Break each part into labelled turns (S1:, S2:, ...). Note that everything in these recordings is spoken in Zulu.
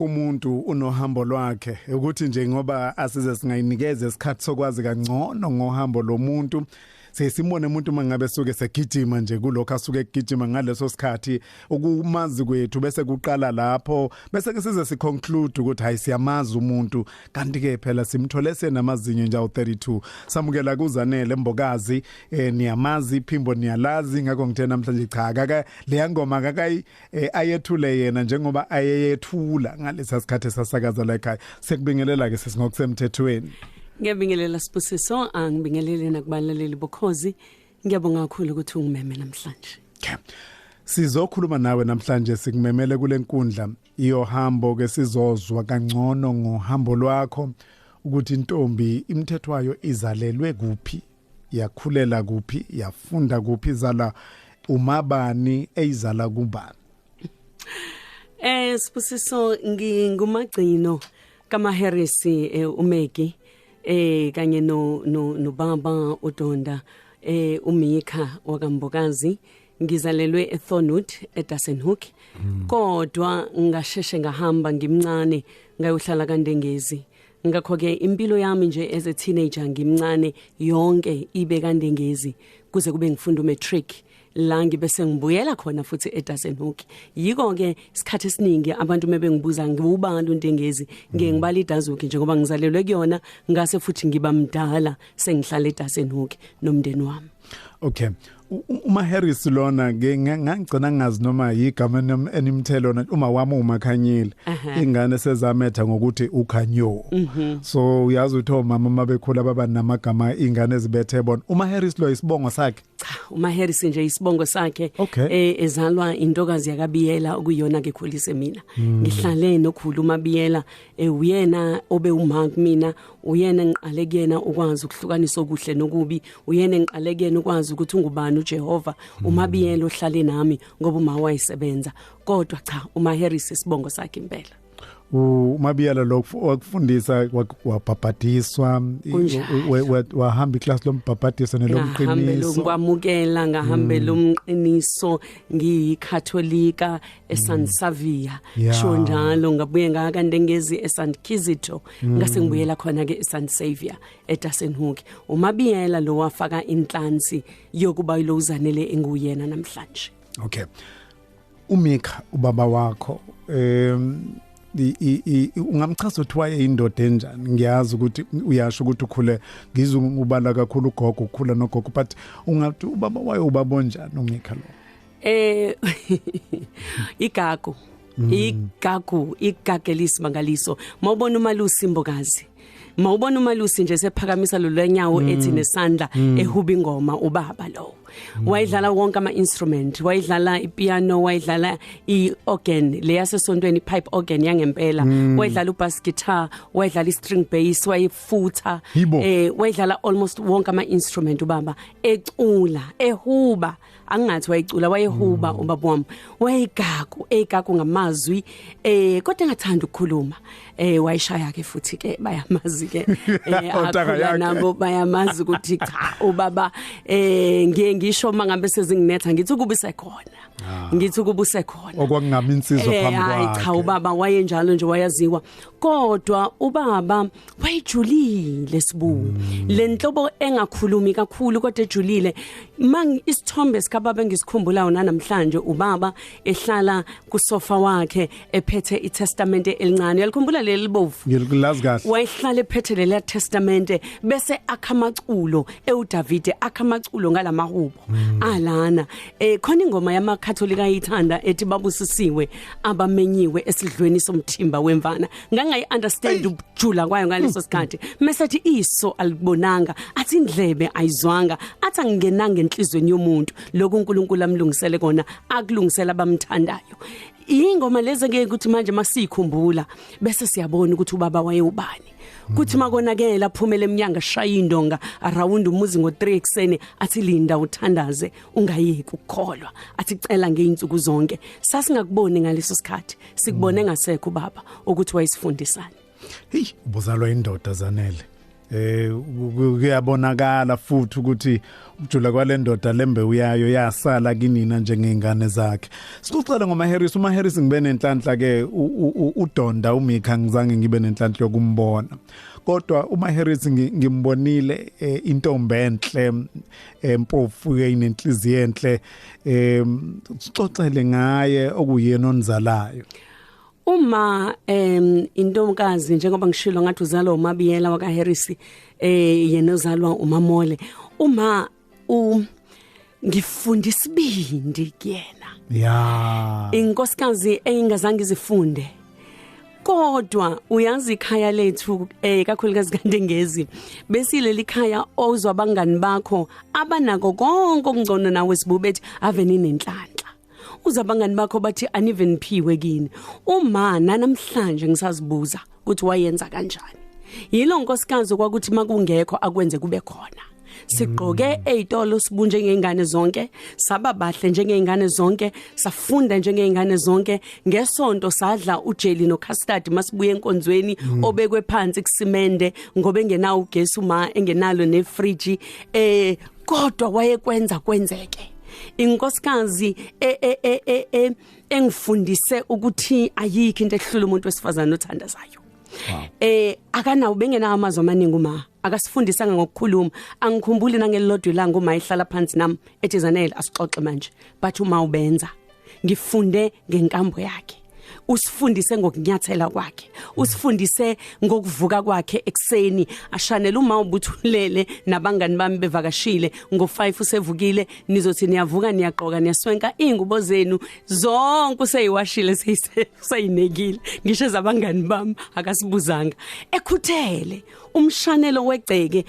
S1: Umuntu unohambo lwakhe ukuthi nje ngoba asize singayinikeza isikhathi sokwazi kangcono ngohambo lomuntu sesimone umuntu mangabe suke segijima nje kulokho asuke egijima ngaleso sikhathi ukumazi kwethu bese kuqala lapho bese ke size siconclude ukuthi hayi siyamazi umuntu kanti ke phela simthole senamazinyo nje u32 samukela kuZanele Mbokazi niyamazi iphimbo niyalazi ngakho ngithe namhlanje cha aka le ngoma akayi ayethule yena njengoba ayeyethula ngalesa sikhathi esasakaza la ekhaya sekubingelela ke sesingokusemthethweni.
S2: Ngiyabingelela Sibusiso, angibingelele nakubalaleli bokhozi. Ngiyabonga kakhulu ukuthi ungimeme namhlanje.
S1: Sizokhuluma nawe namhlanje sikumemele kule nkundla iyohambo ke sizozwa kangcono ngohambo lwakho ukuthi intombi imthethwayo izalelwe kuphi, yakhulela kuphi, yafunda kuphi, izala umabani eyizala kubani.
S2: Sibusiso ngingumagcino kaMaharris uMegi kanye no baba uDonda uMika wakambokazi. Ngizalelwe eThornwood eDassenhoek kodwa ngasheshe ngahamba ngimncane ngayohlala kaNdengezi. Ngakho ke impilo yami nje as a teenager ngimncane yonke ibe kaNdengezi kuze kube ngifunda umatric la ngibese ngibuyela khona futhi eDassenhoek. Yiko ke isikhathi esiningi abantu mebengibuza ngibubani uNdengezi ngiyengibala iDassenhoek njengoba ngizalelwe kuyona ngase futhi ngiba mdala sengihlala eDassenhoek nomndeni wami.
S1: Okay. Harris lona ngangigcina ngazi noma yigama enimthelo uma wami uMakhanyile ingane sezametha ngokuthi ukhanyo. So uyazi ukuthi omama mabekhula baba namagama ingane ezibethe bona. Harris lo isibongo sakhe.
S2: Cha, Harris nje isibongo sakhe ezalwa intokazi yakabiyela okuyona ke khulise mina. Ngihlale nokhulu uMabiyela uyena obe uma kumina, uyena ngiqale kuyena ukwazi ukuhlukanisa okuhle nokubi, uyena ngiqale kuyena ukwazi ukuthi ungubani uJehova. uMabiyela ohlale nami ngoba uma wayisebenza kodwa cha Harris isibongo sakhe impela.
S1: uMabiyela lo wakufundisa wabhabhadiswa wahamba iclass lombhabhadiso nelomqiniso
S2: ngwamukela ngahambela umqiniso ngiyikatholika eSan Xavier sho njalo ngabuye ngakaNdengezi eSt Kizito ngase ngibuyela khona ke eSt Xavier eDassenhoek. uMabiyela lo wafaka inhlansi yokuba yilo uZanele enguyena namhlanje.
S1: Okay. uMika ubaba wakho ungamchaza ukuthi waye indoda enjani? Ngiyazi ukuthi uyasho ukuthi ukhule ngizubala kakhulu ugogo ukhula nogogo but ungathi ubaba waye ubaba onjani uMika lo?
S2: Igagelisi mangaliso mawubona uMalusi Mbokazi, mawubona uMalusi nje sephakamisa lo lwenyawo ethi nesandla ehuba ingoma ubaba lo. Wayidlala wonke ama instrument, wayidlala ipiano, wayidlala iorgan le yasesontweni pipe organ yangempela, wayidlala ubass guitar, wayidlala istring bass, wayifutha, wayidlala almost wonke ama instrument ubaba, ecula, ehuba, angathi wayicula wayehuba ubaba wami, wayigagu ngamazwi kodwa engathanda ukukhuluma, wayishaya ke futhi ke bayamazi ke akhula nabo bayamazi ukuthi cha ubaba ngisho mangabe sezinginetha ngithi ukuba isekhona
S1: okwangami insizwa phambi kwakhe.
S2: Cha ubaba wayenjalo nje wayaziwa kodwa ubaba wayijulile sibu lenhlobo engakhulumi kakhulu kodwa ejulile. Isithombe sikababa engisikhumbulayo namhlanje ubaba ehlala kusofa wakhe ephethe iTestamente elincane, yalikhumbula leli libovu
S1: ngililazi kahle,
S2: wayehlala ephethe leli testamente bese akhamaculo uDavide akhamaculo ngalamahubo alana khona ingoma yamakatholika ayithanda ethi babusisiwe abamenyiwe esidlweni somthimba wemvana. Ngangayi understand ukujula kwayo ngaleso sikhathi mesethi iso alibonanga athi indlebe ayizwanga athi angenanga enhlizweni yomuntu lokhu uNkulunkulu amlungisele kona akulungisela abamthandayo. Ingoma lezi ngeke ukuthi manje masikhumbula bese siyabona ukuthi ubaba waye ubani. Kuthi makonakela aphumele eminyanga shaya indonga around umuzi ngo3 ekseni athi linda uthandaze ungayeki ukukholwa athi cela ngeinsuku zonke. Sasingakuboni ngaleso sikhathi sikubone ngasekho ubaba ukuthi wayisifundisana.
S1: Ubuzalwa indoda Zanele kuyabonakala futhi ukuthi ukujula kwalendoda lembe uyayo yasala kinina njengezingane zakhe. Sikucela ngoMaHarris, uMaHarris ngibe nenhlanhla ke uDonda uMika ngizange ngibe nenhlanhla yokumbona. Kodwa uMaHarris ngimbonile intombi enhle empofu enenhliziyo enhle sixoxele ngaye okuyena onzalayo.
S2: Uma intomkazi njengoba ngishilo ngathi uzalwa uMabiyela wakaHarris yena uzalwa uMamole. Uma ngifundisa ibindi kuyena.
S1: Ya.
S2: Inkosikazi engazange izifunde. Kodwa uyazi ikhaya lethu kakhulukazi kaNdengezi besileli khaya ozwa abangani bakho abanako konke okungcono nawe sibubethi ave ninenhlanhla. Uzabangani bakho bathi aniven phiwe kini. Uma namhlanje ngisazibuza ukuthi wayenza kanjani. Yilo nkosikazi kwakuthi makungekho akwenze kube khona. Sigqoke ezitolo sibunje ngengane zonke, saba bahle njengezingane zonke, safunda njengezingane zonke, ngesonto sadla ujeli no custard masibuye enkonzweni obekwe phansi kusimende ngoba engenawo ugesi uma engenalo nefridge kodwa wayekwenza kwenzeke. Inkosikazi engifundise ukuthi ayikho into ehlula umuntu wesifazana othandazayo. Akanawo bengenawo amazwi amaningi uma akasifundisanga ngokukhuluma. Angikhumbuli nangelilodwa ilanga uma ehlala phansi nami ethi Zanele asixoxe manje bathi uma ubenza ngifunde ngenkambo yakhe. Usifundise ngokunyathela kwakhe, usifundise ngokuvuka kwakhe ekseni ashanele uma ubuthulele nabangani bami bevakashile ngo5 usevukile nizothi niyavuka niyaqoka niyaswenka ingubo zenu zonke useyiwashile seyinekile ngisho zabangani bami akasibuzanga ekhuthele umshanelo wegceke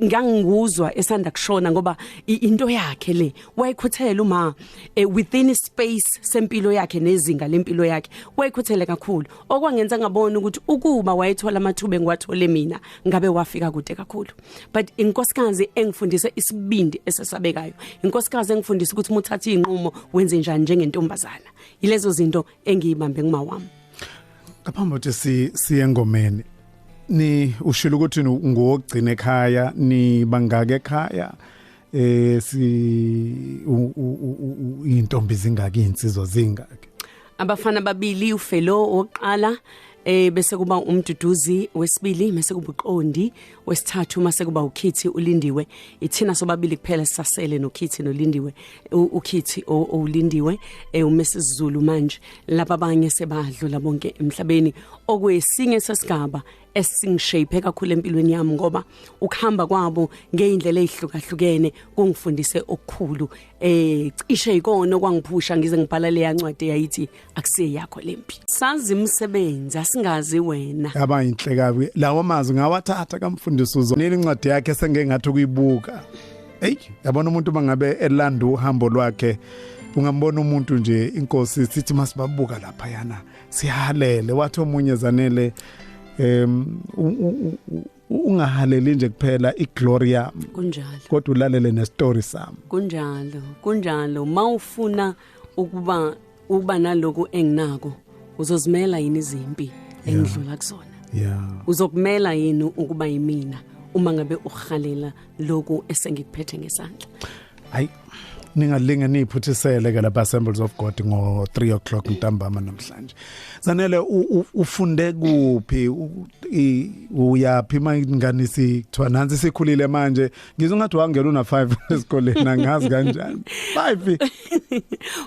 S2: nganginguzwa esanda kushona ngoba into yakhe le wayikhuthele uma within space sempilo yakhe nezinga lempilo yakhe wayikhuthele kakhulu okwangenza ngabona ukuthi ukuba wayethola amathuba engiwathole mina ngabe wafika kude kakhulu. But inkosikazi engifundise isibindi esesabekayo, inkosikazi engifundise ukuthi umuthatha inqumo wenze njani njengentombazana. Yilezo zinto engiyibambe ngumawami.
S1: Ngaphambi kokuthi siye engomeni ni ushilo ukuthi ngogcina ekhaya ni bangaka ekhaya intombi zingaki insizwa zingaki.
S2: Abafana babili uFelo oqala bese kuba umduduzi wesibili bese kuba uQondi wesithathu mase kuba uKhithi uLindiwe. Ithina sobabili kuphela sisasele noKhithi noLindiwe. uKhithi oLindiwe uMrs Zulu manje laba abanye sebadlula bonke emhlabeni okwesinye sesigaba esingishape kakhulu empilweni yami ngoba ukuhamba kwabo ngeindlela ezihlukahlukene kungifundise okukhulu cishe ikona okwangiphusha ngize ngibhala le yancwadi yayithi akusiye yakho lempi. Sazi umsebenzi asingazi wena.
S1: Abayinhle kabi lawo mazwi ngawathatha kamfundisi uzo nini incwadi yakhe sengengathi kuyibuka. Yabona umuntu bangabe elanda uhambo lwakhe ungambona umuntu nje inkosi sithi masibabuka lapha yana sihalele wathi omunye Zanele ungahaleli nje kuphela igloria
S2: kunjalo
S1: kodwa ulalele nestory sami
S2: kunjalo mawufuna ukuba naloku enginako uzozimela yini izimpi engidlula kuzona uzokumela yini ukuba yimina uma ngabe uhalela lokhu esengikuphethe ngesandla.
S1: Hayi ningalinga niphuthisele ke lapha Assemblies of God ngo 3:00 ntambama namhlanje. Zanele ufunde kuphi uyaphi mangani sithiwa nansi sikhulile manje ngizongathi wangena una 5 esikoleni angazi kanjani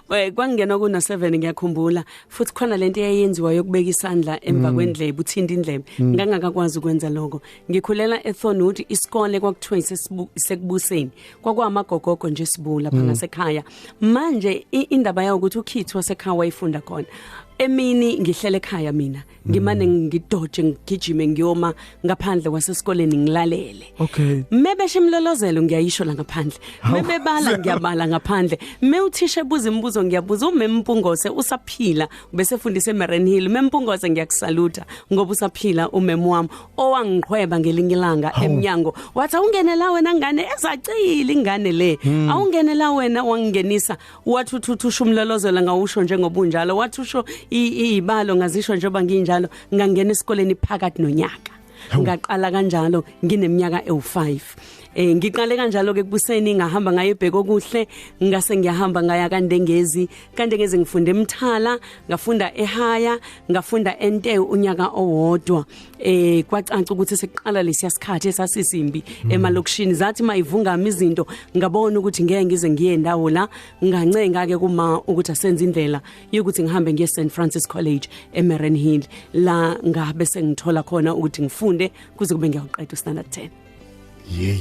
S1: 5
S2: kwangena kuna 7 ngiyakhumbula futhi khona lento eyayenziwa yokubeka isandla emva kwendlebe uthinta indlebe ngangakakwazi ukwenza lokho. Ngikhulela eThornwood isikole kwakuthiwa isekubuseni kwakwamagogogo nje sibula ngasekhaya. Manje indaba yayo ukuthi uKhithi wasekhaya wayifunda khona. Emini ngihlele ekhaya mina ngimane ngidoje ngigijime ngiyoma ngaphandle kwasesikoleni ngilalele.
S1: Okay.
S2: Mebeshe imlolozelo ngiyayisho la ngaphandle. Mebebala ngiyabala ngaphandle. Uthisha ebuza imibuzo ngiyabuza uMempungose usaphila bese fundisa eMarine Hill. Mempungose ngiyakusaluta ngoba usaphila umemu wami owangiqhweba ngelinye ilanga eminyango. Wathi awungenela wena ngane ezacile ingane le. Awungenela wena wangingenisa wathi uthuthu umlolozelo ngawusho njengobunjalo wathi usho ibalo ngazisho njengoba nginjalo ngangena esikoleni phakathi nonyaka. ngaqala kanjalo ngineminyaka ewu5 ngiqale kanjalo ke kubuseni ngahamba ngaye ebheko kuhle ngase ngiyahamba ngaya kaNdengezi ngifunde eMthala ngafunda eHaya ngafunda eNtewu unyaka owodwa kwacanca ukuthi seqala lesiyasikhathi esasisimbi emalokishini zathi mayivungama izinto ngabona ukuthi ngeke ngize ngiye ndawo la ngancenga ke kuma ukuthi asenze indlela yokuthi ngihambe ngiye St Francis College eMarren Hill la ngabe sengithola khona ukuthi ngifunde kuze kube ngiyaqeda standard 10
S1: Yey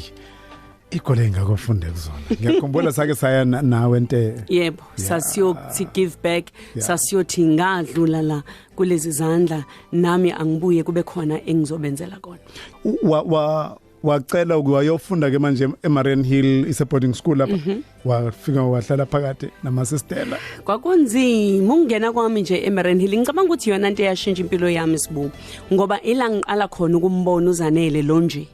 S1: ikole engakufunda kuzona ngiyakhumbula sake saya nawe ente
S2: yebo sasiyokuthi give back sasiyothi ngadlula la kulezi zandla nami angibuye kube khona engizobenzela kona
S1: wacela ukuyofunda ke manje eMarren Hill ise boarding school lapha wafika wahlala phakathi namasistela
S2: kwakunzima ungena kwami nje eMarren Hill ngicabanga ukuthi yona into eyashintsha impilo yami sibu ngoba ila ngiqala khona ukumbona uZanele lo nje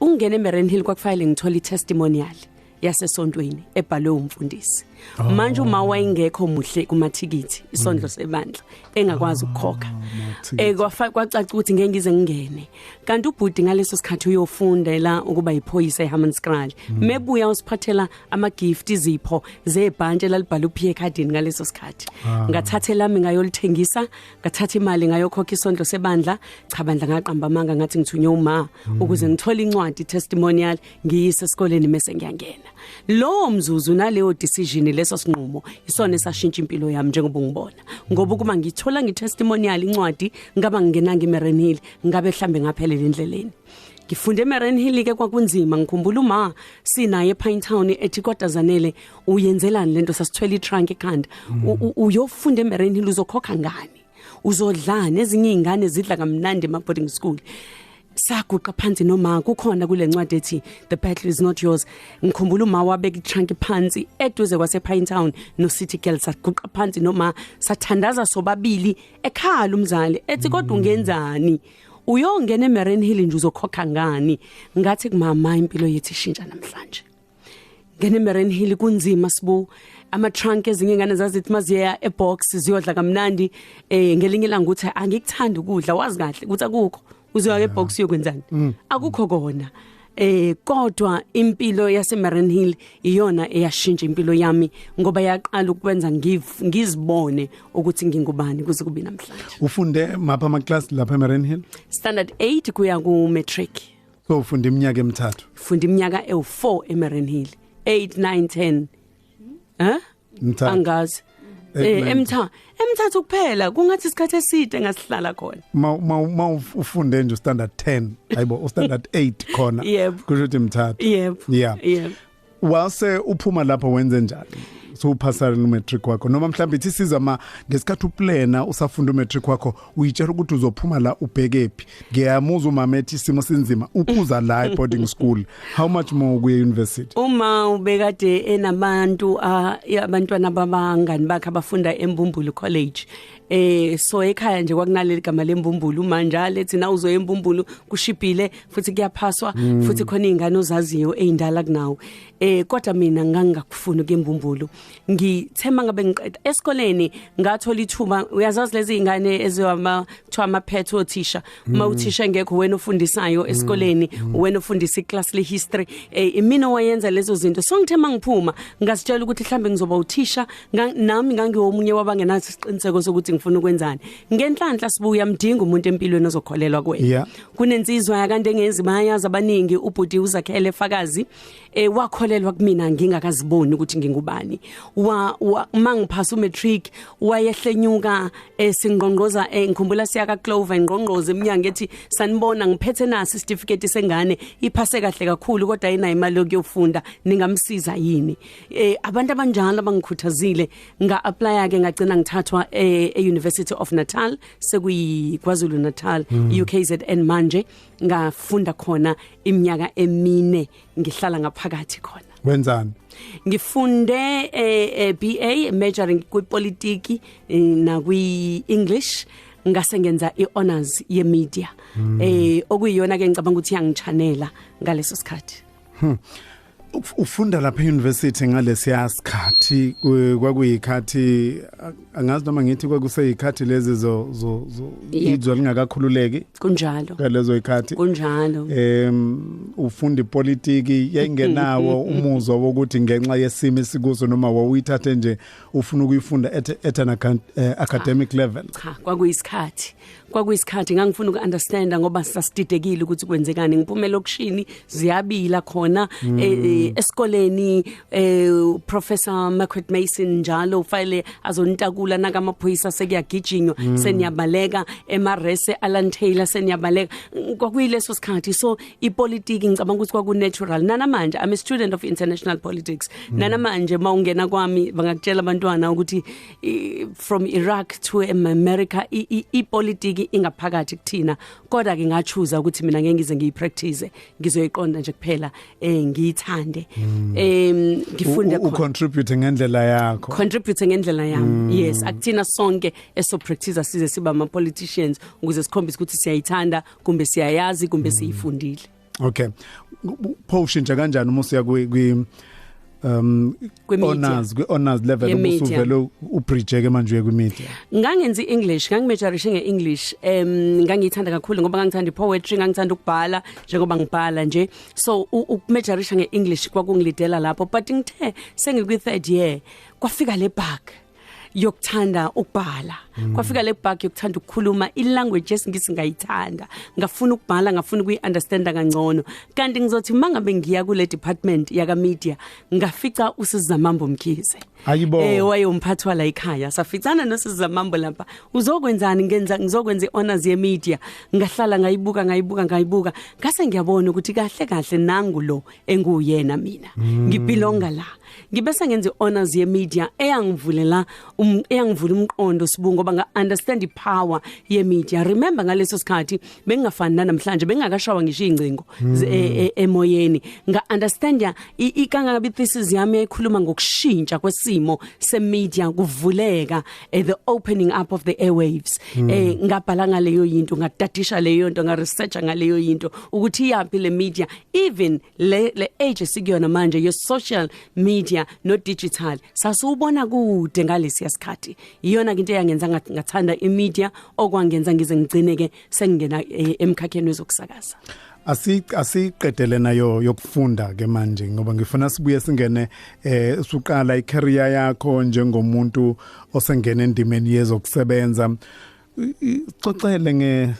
S2: ungena eMarren Hill kwakufanele ngithola itestimonial yasesontweni ebhalwe umfundisi manje uma wayengekho muhle kumathikithi isondlo sebandla engakwazi ukukhokha kwacaca ukuthi ngeke ngize ngingene kanti ubhudi ngaleso sikhathi uyofundela ukuba yiphoyisa eHammanskraal mebuya usiphathela ama gift izipho zebhantshi lalibhala uPierre Cardin ngaleso sikhathi ngathatha lami ngayolithengisa ngathatha imali ngayokhokha isondlo sebandla cha bandla ngaqamba amanga ngathi ngithunywe uma ukuze ngithole incwadi testimonial ngiyise esikoleni mase ngiyangena lo mzuzu naleyo decision leso sinqumo isona esashintsha impilo yami njengoba ngibona ngoba kuma ngithola ngitestimonial incwadi ngaba ngingenanga eMarren Hill ngabe mhlambe ngaphelele endleleni ngifunde eMarren Hill ke kwakunzima ngikhumbula uma sinaye ePinetown ethi kodwa Zanele uyenzelani lento sasithwele itrunk ekhanda uyofunda eMarren Hill uzokhokha ngani uzodlana ezinye izingane zidla kamnandi ema boarding school saguqa phansi noma kukhona kule ncwadi ethi the battle is not yours ngikhumbula uma wabeka itrunk phansi eduze kwase Pinetown no City Girls saguqa phansi noma sathandaza sobabili ekhala umzali ethi kodwa ungenzani uyongena eMarren Hill nje uzokhokha ngani ngathi kumama impilo yethu ishintsha namhlanje ngene eMarren Hill kunzima sibu ama trunk ezinye ingane zazithi maziya ebox ziyodla kamnandi ngelinye ilanga uthi angikuthanda ukudla wazi kahle ukuthi akukho uzoya ebox yokwenzani akukho kona kodwa impilo yaseMarren Hill iyona eyashintsha impilo yami ngoba yaqala ukwenza ngizibone ukuthi ngingubani kuze kube namhlanje
S1: ufunde mapha ama class lapha eMarren Hill
S2: standard 8 kuya ku matric
S1: so ufunde iminyaka emithathu
S2: funda iminyaka ewu4 eMarren Hill 8 9 10 angazi emthathu kuphela kungathi isikhathi eside ngasihlala khona
S1: ma ufunde nje standard 10 hayibo standard 8 khona kusho ukuthi emthathu
S2: yebo
S1: wase uphuma lapho wenze njani so uphasa matric wakho noma mhlawumbe ithi siza ngesikhathi uplana usafunda matric wakho uyitshela ukuthi uzophuma la ubhekephi ngiyamuza umama ethi isimo sinzima ukuza la boarding school how much more kuye university
S2: uma ubekade enabantu abantwana babangani bakhe abafunda eMbumbulu College so ekhaya nje kwakunaleli gama leMbumbulu manje lethi na uzoya eMbumbulu kushibhile futhi kuyaphaswa futhi khona izingane ozaziyo ezindala kunawo kodwa mina ngangakufuna kuyeMbumbulu ngithema ngabe ngiqeda esikoleni ngathola ithuba uyazazi lezi izingane eziwama kuthiwa ama pet othisha uma uthisha ngekho wena ofundisayo esikoleni wena ofundisa iclass le history mina wayenza lezo zinto so ngithema ngiphuma ngasitshela ukuthi mhlambe ngizoba uthisha nami ngangiwomunye wabangenathi isiqiniseko sokuthi ngifuna ukwenzani ngenhlanhla sibuya mdinga umuntu empilweni ozokholelwa kuwena kunensizwa yakande ngezi bayazi abaningi ubhudi uzakhele fakazi wakholelwa kumina ngingakaziboni ukuthi ngingubani mangiphasa umatric wayehlenyuka singqongqoza ngikhumbula siyaka Clover ingqongqoze eminyango ethi sanibona ngiphethe nasi certificate sengane iphase kahle kakhulu kodwa ayina imali yokufunda ningamsiza yini abantu abanjalo abangikhuthazile nga apply ke ngagcina ngithathwa University of Natal sekuyi KwaZulu Natal UKZN manje ngafunda khona iminyaka emine ngihlala ngaphakathi khona
S1: wenzani
S2: ngifunde BA majoring kwipolitiki na kwi-English ngase ngenza i-honors ye-media okuyiyona ke ngicabanga ukuthi yangichanela ngaleso sikhathi
S1: ufunda lapha e-university ngalesiya sikhathi kwakuyikhathi angazi noma ngithi kwakuseyikhathi lezi izwe lingakakhululeki
S2: kunjalo
S1: ngalezo ikhathi
S2: kunjalo
S1: ufunda ipolitiki yayingenawo umuzwa wokuthi ngenxa yesimo sikuzo noma wawuyithathe nje ufuna ukuyifunda at an academic level.
S2: Cha kwakuyisikhathi ngangifuna uku-understand ngoba sasididekile ukuthi kwenzekani ngiphumela okushini ziyabila khona esikoleni Professor Margaret Mason njalo ufile azonitakula nakamaphoyisa sekuyagijinywa seniyabaleka emarese Alan Taylor seniyabaleka kwakuyileso sikhathi so ipolitiki ngicabanga ukuthi kwaku natural nanamanje I'm a student of international politics nanamanje mawungena kwami bangakutshela abantwana ukuthi from Iraq to America ipolitiki ingaphakathi kuthina kodwa ke ngachuza ukuthi mina ngeke ngize ngiyipractice ngizoyiqonda nje kuphela ngiyithande ngifunde
S1: contribute ngendlela yakho
S2: yami yes akuthina sonke eso practice size siba ama politicians ukuze sikhombise ukuthi siyayithanda kumbe siyayazi kumbe siyifundile.
S1: Okay ushintsha kanjani uma usiya honors level umusuvelo ubridge manje kwimedia?
S2: Ngangenza iEnglish ngangimajorishe ngeEnglish ngangiyithanda kakhulu ngoba ngangithanda ipoetry ngangithanda ukubhala njengoba ngibhala nje so ukumajorisha ngeEnglish kwakungilidela lapho but ngithe sengikwi third year kwafika le bug yokuthanda ukubhala kwafika le bug yokuthanda ukukhuluma ilanguage esingayithanda ngafuna ukubhala ngafuna ukuyiunderstanda kangcono kanti ngizothi mangabe ngiya kule department yaka media ngafica uSizamambo Mkhize wayomphathwa la ekhaya saficana noSizamambo lapha uzokwenzani ngizokwenza ihonors ye media ngahlala ngayibuka ngase ngiyabona ukuthi kahle nangu lo enguyena mina ngibelonga la ngibese ngenza ihonors ye media eyangivula umqondo sibungo ngoba nga-understand ipower ye-media. Remember ngaleso sikhathi bengingafani namhlanje bengingakashawa ngisho ingcingo emoyeni nga-understand ikangabe thesis yami ekhuluma ngokushintsha kwesimo se-media kuvuleka the opening up of the airwaves ngabhala ngaleyo yinto ngadadisha leyo nto nga-researcha ngaleyo yinto ukuthi yapi le media even le age esikuyona manje yo social media no digital sasubona kude ngalesi sikhathi iyona into eyangenza ngathanda imedia okwangenza ngize ngigcineke sengingena emkhakheni wezokusakaza.
S1: Asiqedele nayo yokufunda ke manje ngoba ngifuna sibuye singene usuqala icareer yakho njengomuntu osengena endimeni yezokusebenza. Xoxele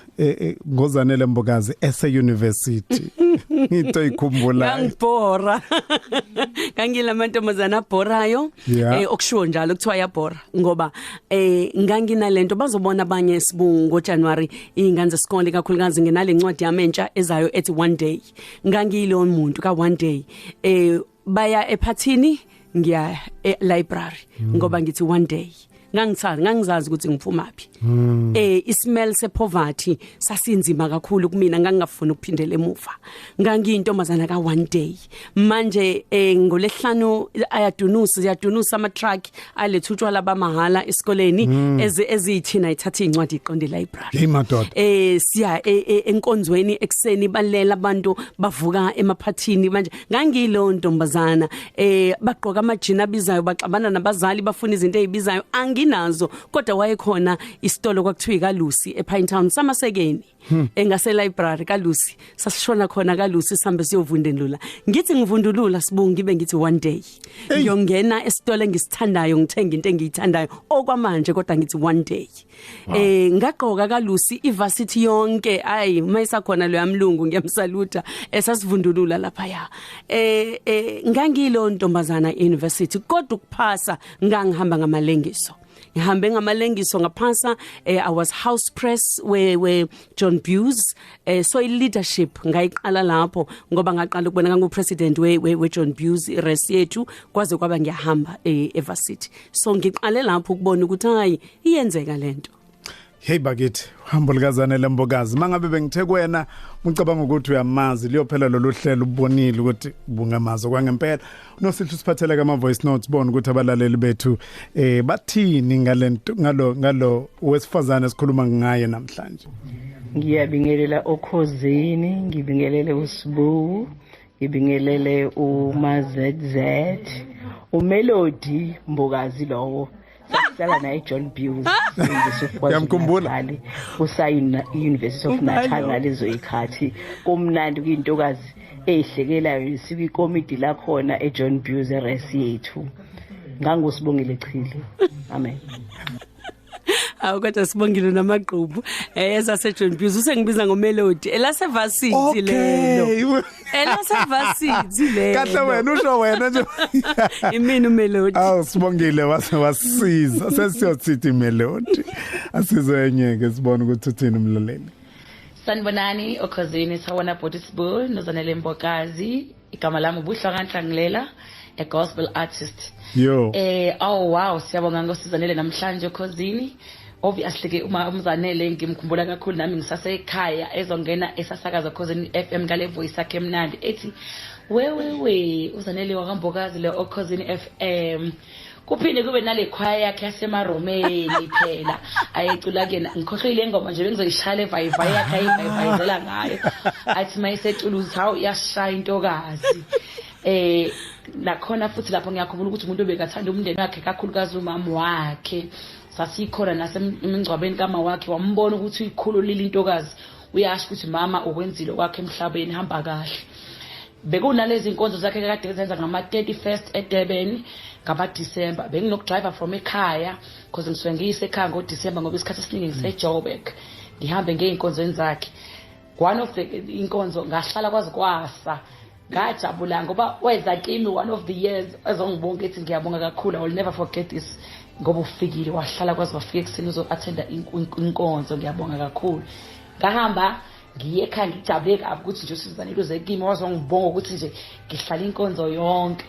S1: ngozanele Mbokazi ese-university into ikhumbula
S2: ngibhora ngangila amantombazana abhorayo okushiwo njalo kuthiwa yabhora ngoba nganginalento bazobona abanye sibungu ngoJanuary ingane zesikole kakhulukazi nginale ncwadi yami entsha ezayo ethi one day ngangilo umuntu ka one day baya ephathini ngiya library ngoba ngithi one day ngangizazi ukuthi ngiphumaphi ismell sepoverty sasinzima kakhulu kumina ngangafuna ukuphindela emuva ngangiyintombazana ka one day manje ngolehlanu ayadunusa ama truck aletha utshwala bamahala esikoleni ezithina ithatha incwadi iqonde library
S1: hey madoda
S2: siya enkonzweni ekseni balela abantu bavuka emaphathini manje ngangilo ntombazana bagqoka amajini abizayo baxabana nabazali bafuna izinto ezibizayo nginazo kodwa wayekhona isitolo kwakuthiwa kaLucy ePinetown samasekeni engase library kaLucy sasishona khona kaLucy sihambe siyovundendlula ngithi ngivundulula sibungu ngibe ngithi one day ngiyongena esitolo engisithandayo ngithenga into engiyithandayo okwamanje kodwa ngithi one day ngaqoka kaLucy ivarsity yonke ayi mayisakhona lo yamlungu ngiyamsaluta esasivundulula lapha ya ngangilo ntombazana university kodwa ukuphasa ngangihamba ngamalengiso ngihambe ngamalengiso ngaphasa I was house press where John Buse so leadership ngayiqala lapho ngoba ngaqala ukubona ngupresident we John Buse res yethu kwaze kwaba ngiyahamba eVarsity so ngiqale lapho ukubona ukuthi hayi iyenzeka lento.
S1: Hey bakithi Hambolukazane Mbokazi mangabe bengithe kwena ngicabanga ukuthi uyamazi liyophela lolu hlelo ubonile ukuthi bungamazi kwangempela nosihle siphathele kama voice notes bona ukuthi abalaleli bethu bathini ngalento ngalo wesifazane esikhuluma ngaye namhlanje.
S3: Ngiyabingelela okhozini ngibingelele uSibu Ngibingelele uMazZ, uMelody Mbokazi lowo. Sasihlala naye John Bewes
S1: Ngiyamkhumbula.
S3: usayina University of Natal ngalezo ikhathi. Kumnandi kuyintokazi ehlekelayo sibi committee la khona eJohn Bewes eresi yethu. Ngangusibongile Chile. Amen.
S2: Awu kodwa sibongile namaqhubu ezase John Bewes usengibiza ngoMelody elasevasithi lelo elasevasithi lelo
S1: Kahle wena usho wena nje
S2: imini uMelody
S1: awu sibongile wasisiza sesiyotsithi Melody asizoyenyeke sibone ukuthi uthini umlaleli.
S4: Sanibonani okhazini sawana Botisbull nozanele Mbokazi igama lami ubuhlwa Nglela a gospel artist.
S1: Yo.
S4: Oh wow siyabonga ngosizanele namhlanje okhazini. Obviously ke umzanele ngimkhumbula kakhulu nami ngisase ekhaya ezongena esasakaza Khosini FM ngale voice yakhe emnandi ethi we uzanele wakambokazi le Khosini FM. Kuphinde kube nale choir yakhe yasemaromeni phela ayecula kena ngikhohlile ingoma nje bengizoyishala evayivayi yakhe ayivayizela ngayo athi mayisecula hawu iyashaya intokazi. Nakhona futhi lapho ngiyakhumbula ukuthi umuntu obekathanda umndeni wakhe kakhulukazi umama wakhe sasikhona nasemingcwabeni kama wakhe wambona ukuthi uyikhululile intokazi uyasho ukuthi mama ukwenzile kwakhe emhlabeni hamba kahle. Bekunalezi inkonzo zakhe kade ezenza ngama 31st eDurban ngaba December benginokudriver from ekhaya because ngisuke ngiyise ekhaya ngo December ngoba isikhathi esiningi ngiseJoburg ngihambe ngeinkonzweni zakhe. One of the inkonzo ngahlala kwazi kwasa ngajabula ngoba weza kimi one of the years azongibonga ethi ngiyabonga kakhulu I will never forget this ngoba ufikile wahlala kwazi wafika ekseni uzo attenda inkonzo ngiyabonga kakhulu. Ngahamba ngiye ekhaya ngijabule kabi ukuthi nje usizanele uze kimi wazongibonga ukuthi nje ngihlala inkonzo yonke.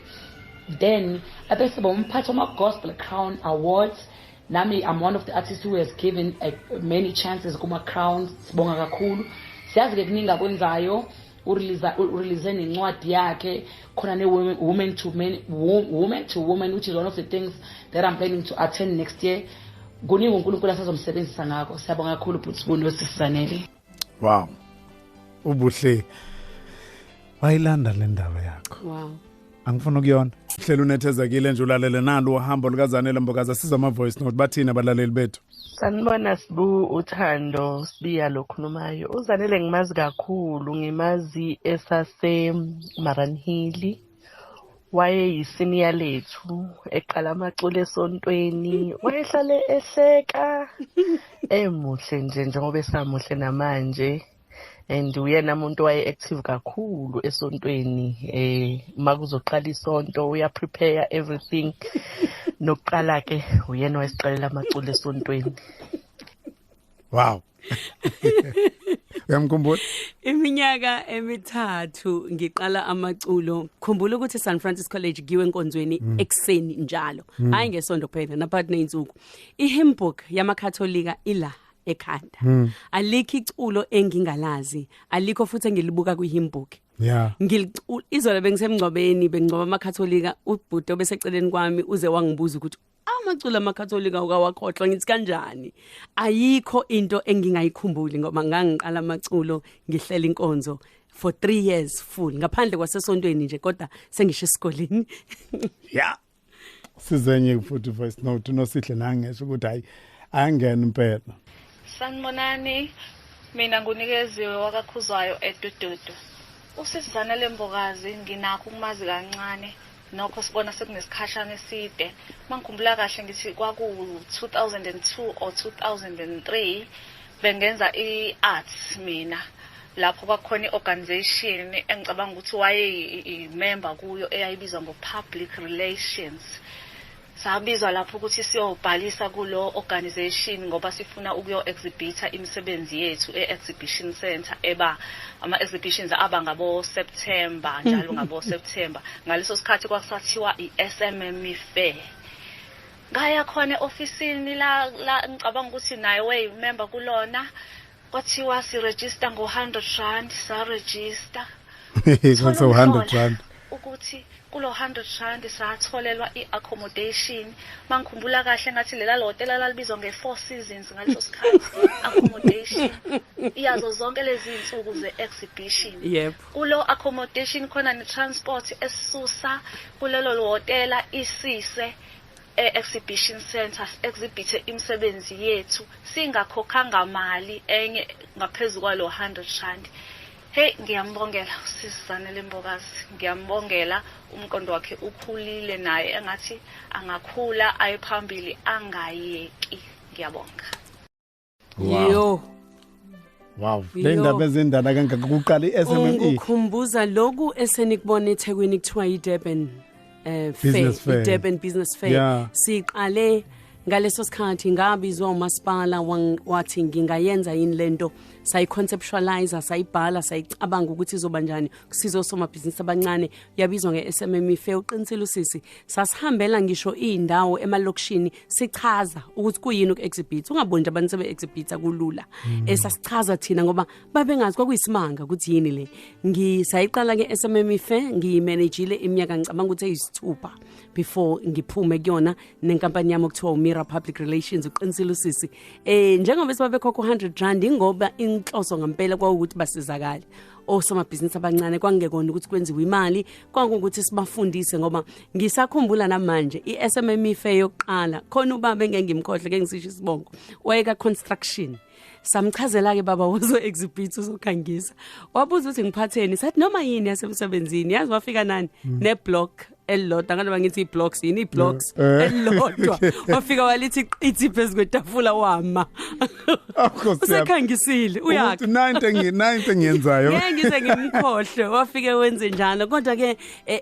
S4: Then abese bomphathi wama Gospel Crown Awards nami I'm one of the artists who has given many chances kuma crowns sibonga kakhulu. Siyazi ke kuningi akwenzayo urelease nencwadi yakhe khona ne women to woman which is one of the things that I'm planning to attend next year. Kuningi uNkulunkulu asazomsebenzisa ngakho siyabonga kakhulu Botisbull nosizanele.
S1: Wow. Ubuhle. Wayilanda le ndaba yakho.
S2: wow
S1: Angifuna ukuyona. Hlela unethezekile nje ulalele nalo uhambo lukaZanele Mbokazi siza ama voice note bathina abalaleli bethu.
S3: Sanibona Sibu uThando sibiya lokhulumayo. UZanele ngimazi kakhulu ngimazi esase Maranhili. Wayeyisenior lethu eqala amaculo esontweni wayehlale ehleka emuhle nje njengoba esamuhle namanje and uyena umuntu waye active kakhulu esontweni makuzoqala isonto uya prepare everything nokuqala ke uyena wayesiqalela amaculo esontweni.
S1: Wow. Uyamkhumbula?
S2: Iminyaka emithathu ngiqala amaculo. Khumbula ukuthi San Francisco College giwe enkonzweni ekseni njalo. Hayi ngesonto phela naphakathi neinsuku. iHymn book yamakatholika ila ekhanda. Alikho iculo engingalazi, alikho futhi engilibuka kwiHymn book.
S1: Yeah.
S2: Izolo bengisemngcwabeni bengcwaba amakatholika ubhuti obeseceleni kwami uze wangibuza ukuthi amaculo amakatholika ukawakhohlwa ngithi kanjani. Ayikho into engingayikhumbuli ngoba ngangiqala amaculo ngihlela inkonzo for 3 years full ngaphandle kwasesontweni nje kodwa sengisho esikoleni.
S1: Yeah. Sizenye futhi voice note nosihle nangesho ukuthi hayi angena impela.
S5: Sanibonani mina ngunikeziwe wakakhuzwayo eDududu. Usizanele Mbokazi nginakho ukumazi kancane nokho sibona sekunesikhashana eside. Mangikhumbula kahle ngithi kwaku 2002 or 2003 bengenza iarts mina lapho kwakhona iorganization engicabanga ukuthi waye member kuyo eyayibizwa ngo-public relations. Sabizwa lapho ukuthi siyobhalisa kulo organization ngoba sifuna ukuyo exhibita imisebenzi yethu e-exhibition center ama exhibitions aba ngabo September njalo ngabo September. Ngaleso sikhathi kwasathiwa iSMM fair. Ngaya khona ofisini la ngicabanga ukuthi naye way member kulona kwathiwa si register ngo-100 sa register.
S1: Ngakho 100
S5: ukuthi kulo 100 satholelwa iaccommodation. Mangikhumbula kahle ngathi lela hotel lalibizwa nge4 seasons ngaleso sikhathi accommodation yazo zonke lezi insuku ze-exhibition.
S2: Yep.
S5: Kulo accommodation khona ne-transport esisusa kulelo hotela isise exhibition center exhibit imisebenzi yethu singakhokhanga mali enye ngaphezulu kwalo 100 rand. Hey, ngiyambongela usizana leMbokazi, ngiyambongela umqondo wakhe ukhulile naye engathi angakhula ayiphambili angayeki. Ngiyabonga.
S2: Yo.
S1: Wow, le ndaba ezindala kangaka kuqala iSMME.
S2: Ukhumbuza lokhu esenikubona eThekwini kuthiwa iDurban fair, iDurban Business Fair.
S1: Yeah.
S2: Siqale ngaleso sikhathi ngabizwa umasipala wathi ngingayenza yini lento, sayiconceptualize, sayibhala, sayicabanga ukuthi izoba njani kusizo somabhizinisi abancane. Yabizwa ngeSMME Fair. Uqinisile usisi, sasihambela ngisho indawo emalokishini sichaza ukuthi kuyini uku-exhibit. Ungaboni abantu sebe exhibit kulula. Sasichaza thina ngoba babengazi kwakuyisimanga ukuthi yini le. Ngisayiqala ngeSMME Fair, ngiyimanagile iminyaka ngicabanga ukuthi eyisithupha before ngiphume kuyona nenkampani yami okuthiwa uMira Public Relations. Uqinisile usisi, njengoba sibabekhokha 100 rand ngoba inhloso ngempela kwaukuthi basizakale osomabhizinisi abancane, kwangekona ukuthi kwenziwe imali, kwakukuthi sibafundise. Ngoba ngisakhumbula namanje iSMME Fair yokuqala khona ubaba engengimkhohle ke ngisisho isibongo wayeka construction. Samchazela ke baba wozo exhibit uzokhangisa, wabuza ukuthi ngiphatheni, sathi noma yini yasemsebenzini. Yazi wafika nani neblock elilodwa, ngaloba ngithi iblocks yini iblocks elilodwa. Wafika walithi qithi phezu kwetafula wama. Usekhangisile uyakho
S1: 90 ngiyenzayo.
S2: Ngeke ngize ngimkhohle wafike wenze njalo. Kodwa ke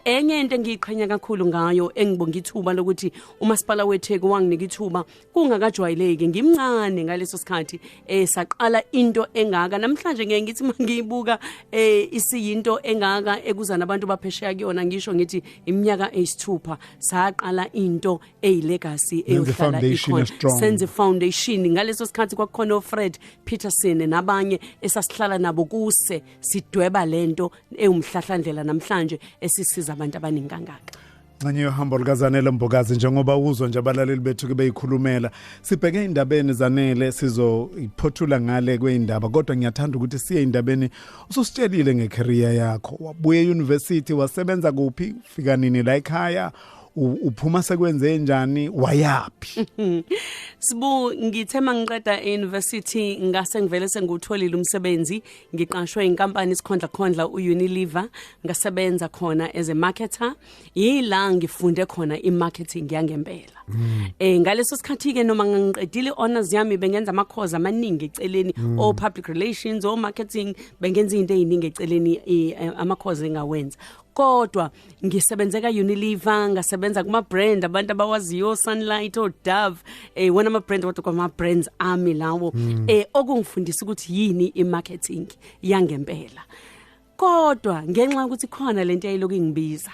S2: enye into engiyiqhenya kakhulu ngayo engibonga ithuba lokuthi umasipala weTheku wanginika ithuba kungakajwayeleki ngimncane ngaleso sikhathi saqala into engaka. Namhlanje ngeke ngithi mangiyibuka isiyinto engaka ekuzana abantu baphesheya kuyona, ngisho ngithi iminyaka eyisithupha saqala into eyilegacy eyohlala ikhona. Senze foundation ngaleso sikhathi kwakukhona Fred Peterson nabanye esasihlala nabo kuse sidweba lento eyumhlahlandlela namhlanje esisiza abantu abaningi kangaka.
S1: Nganye yohambo likaZanele Mbokazi, njengoba uzwa nje abalaleli bethu ke beyikhulumela, sibheke indabeni Zanele sizophothula ngale kweindaba. Kodwa ngiyathanda ukuthi siye indabeni ususitshelile ngecareer yakho. Wabuye euniversity, wasebenza kuphi, fika nini la ekhaya, uphuma sekwenze njani, wayapi?
S2: Sibu ngithema ngiqeda euniversity ngase ngivele sengutholile umsebenzi, ngiqashwe inkampani isikhondla uUnilever, ngasebenza khona as a marketer. Yila ngifunde khona imarketing yangempela. Ngaleso sikhathi ke noma ngiqedile honors yami bengenza amakhoza amaningi eceleni, o public relations, o marketing, bengenza into eziningi eceleni amakhoza engawenza. Kodwa ngisebenzeka Unilever, ngasebenza kuma brand abantu abawaziyo Sunlight o Dove, wona ama brand kodwa kuma brands ami lawo okungifundisa ukuthi yini imarketing yangempela. Kodwa ngenxa ukuthi khona lento eyiloku ingibiza,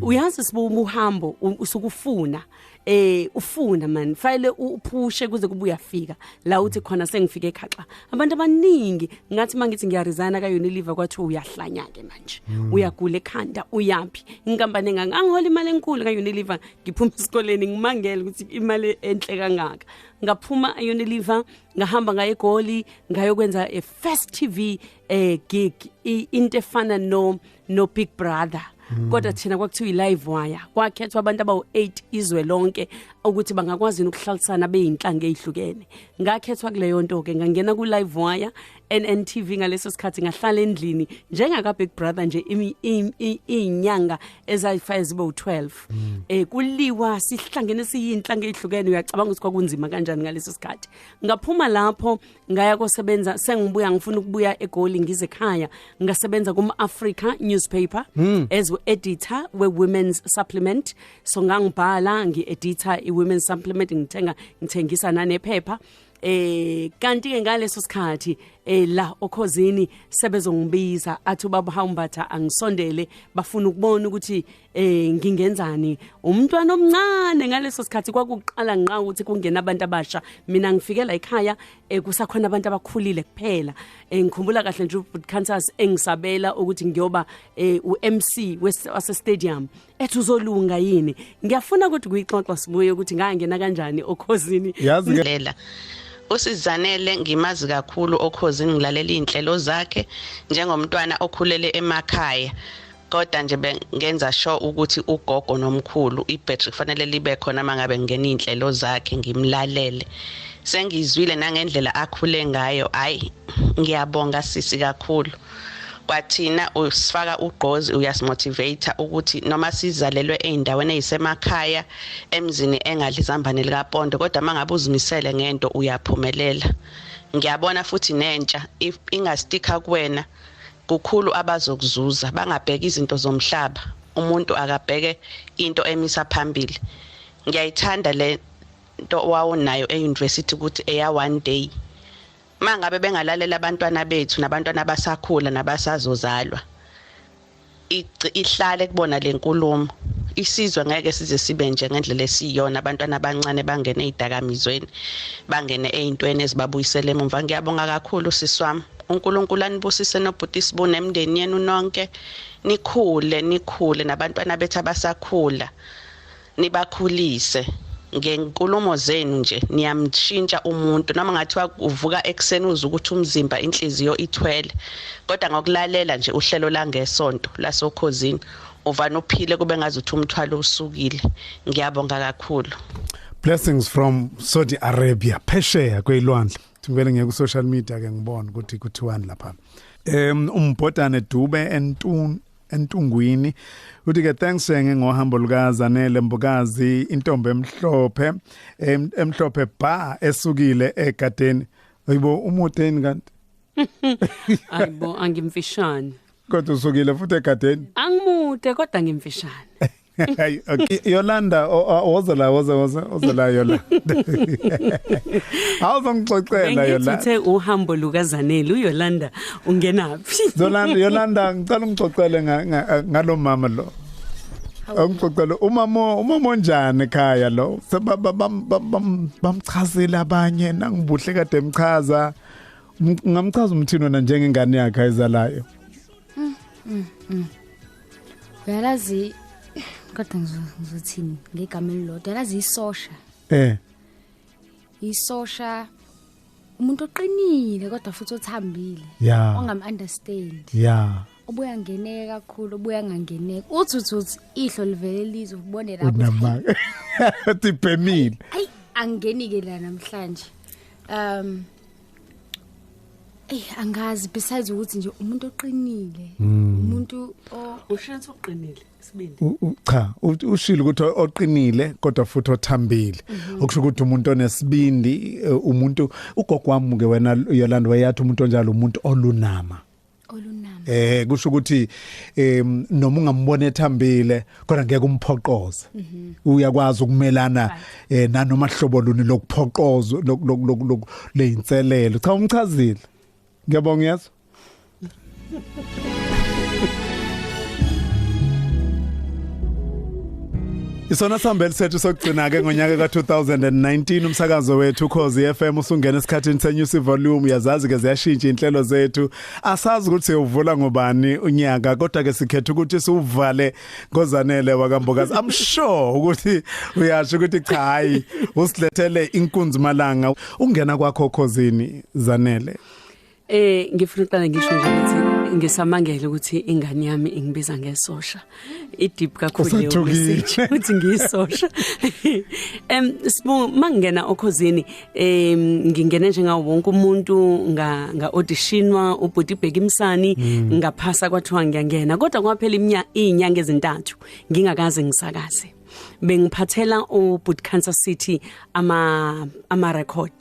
S2: uyazi sibuba uhambo usukufuna ufuna man file uphushe kuze kubuya fika la uthi khona sengifike ekhaya. Abantu abaningi ngathi mangithi ngiyaresign ka Unilever kwathi uyahlanya ke manje, uyagula ekhanda, uyapi inkampani engangihola imali enkulu ka Unilever, ngiphuma esikoleni ngimangele ukuthi imali enhle kangaka. Ngaphuma Unilever ngahamba ngaye eGoli ngayokwenza a first TV gig into efana no Big Brother. Kodwa thina kwakuthiwa iLive Wire, kwakhethwa abantu abawu8 izwe lonke ukuthi bangakwazi ukuhlalisana beyinhlanga ezihlukene. Ngakhethwa kuleyo nto ke ngangena kuLive Wire NNTV ngaleso sikhathi, ngahlala endlini njengaka Big Brother nje inyanga ezayifaye zibe u12. Kuliwa sihlangene siyinhlanga ezihlukene, uyacabanga ukuthi kwakunzima kanjani ngaleso sikhathi. Ngaphuma lapho ngaya kosebenza, sengibuya ngifuna ukubuya eGoli ngize ekhaya, ngasebenza kuma Africa newspaper as editor we women's supplement. So ngangibhala ngi-editor i-women's supplement, ngithengisa nanephepha. Kanti ke ngaleso sikhathi la okhozini sebezongibiza athi ubaba Haumbatha angisondele, bafuna ukubona ukuthi ngingenzani. Umntwana omncane ngaleso sikhathi kwakuqala nqa ukuthi kungena abantu abasha, mina ngifikela ekhaya kusakhona abantu abakhulile kuphela. Ngikhumbula kahle nje uBroadcasters engisabela ukuthi ngiyoba uMC wase stadium, ethi uzolunga yini. Ngiyafuna ukuthi kuyixoxa sibuye ukuthi ngangena kanjani okhozini.
S1: Yazi
S6: uSizanele ngimazi kakhulu okhosini ngilalela inhlelo zakhe njengomntwana okhulele emakhaya kodwa nje bengenza sure ukuthi ugogo nomkhulu ibattery kufanele libe khona mangabe ngene inhlelo zakhe ngimlalele sengizwile nangendlela akhule ngayo ayi ngiyabonga sisi kakhulu kwathina usifaka ugqozi uyasimotivate ukuthi noma sizalelwe eindaweni ezisemakhaya emzini engadli izambane likaPondo kodwa mangabe uzimisele ngento uyaphumelela ngiyabona futhi nentsha if ingasticka kuwena kukhulu abazokuzuza bangabheka izinto zomhlaba umuntu akabheke into emisa phambili ngiyayithanda le nto wawunayo euniversity ukuthi eya one day mangabe bengalalela abantwana bethu nabantwana basakhula nabasazozalwa ihlale kubona lenkulumo isizwe ngeke size sibe nje ngendlela esiyona abantwana abancane bangene ezidakamizweni bangene ezintweni ezibabuyisele emva ngiyabonga kakhulu siswami uNkulunkulu anibusise nobhuti sibune emndeni yenu nonke nikhule nabantwana bethu abasakhula nibakhulise ngenkulumo zenu nje niyamshintsha umuntu noma ngathiwa uvuka ekseni uza ukuthi umzimba inhliziyo ithwele kodwa ngokulalela nje uhlelo la ngesonto lasokhosini uvana uphile kube ngazuthi umthwalo usukile ngiyabonga kakhulu.
S1: Blessings from Saudi Arabia phesheya kwelwandle ngivele ngeke ku social media ke ngibona ukuthi kuthiwani lapha umbhodane Dube entungwini uthi ke thanks ngeke ngohambo lukaZanele Mbukazi intombi emhlophe ba esukile egadeni ayibo umuteni kanti
S2: ayibo angimfishane
S1: kodwa usukile futhi egadeni
S2: angimude kodwa ngimfishane
S1: Hey, okay. Yolanda woza la Yolanda. Awuzongixoxela Yolanda.
S2: Ngithe uhambo lukaZanele uYolanda ungenaphi?
S1: Yolanda ngicela ungixoxele ngalo mama lo. Angixoxele umama onjani ekhaya lo? Bamchazela abanye nangibuhle kade emchaza. Ngamchaza umthini wena njengengane yakhe ayizalayo.
S7: Uyalazi kodwa ngizothini ngegama elilodwa yazi isosha isosha umuntu oqinile kodwa futhi othambile ongam understand obuya ngeneka kakhulu obuya ngangeneka uthi ihlo livele lizo ubone lapho
S1: tipemile
S7: ayi angeni ke la namhlanje angazi besides ukuthi nje umuntu oqinile umuntu
S2: ushintsha oqinile sibindi
S1: cha ushilo ukuthi oqinile kodwa futhi othambile okusho ukuthi umuntu onesibindi umuntu ugogo wami ke wena Yolanda wayathi umuntu onjalo umuntu olunama kusho ukuthi noma ungambona ethambile kodwa ngeke umphoqoze uyakwazi ukumelana nanoma hlobo luni lokuphoqoza leinselelo cha umchazile ngiyabonga yazo Isona sambeli sethu sokugcina ke ngonyaka ka2019 umsakazo wethu Ukhozi FM usungena esikhathini senews volume yazazi ke ziyashintsha inhlelo zethu asazi ukuthi siyuvula ngobani unyaka kodwa ke sikhetha ukuthi siuvale ngoZanele wakambokazi I'm sure ukuthi uyasho ukuthi cha hayi usilethele inkunzi malanga ungena kwakho Ukhozini Zanele
S2: ngifuna uqala ngisho nje ukuthi ngisamangele ukuthi ingane yami ingibiza ngesosha ideep kakhulu leyo message ukuthi ngiyisosha sibu mangena Ukhozini ngingena njengawo wonke umuntu nga auditionwa ubhuti Bheki Msani ngaphasa kwathiwa ngiyangena kodwa kwaphela izinyanga ezintathu ngingakaze ngisakaze bengiphathela ubhuti Kansas City ama record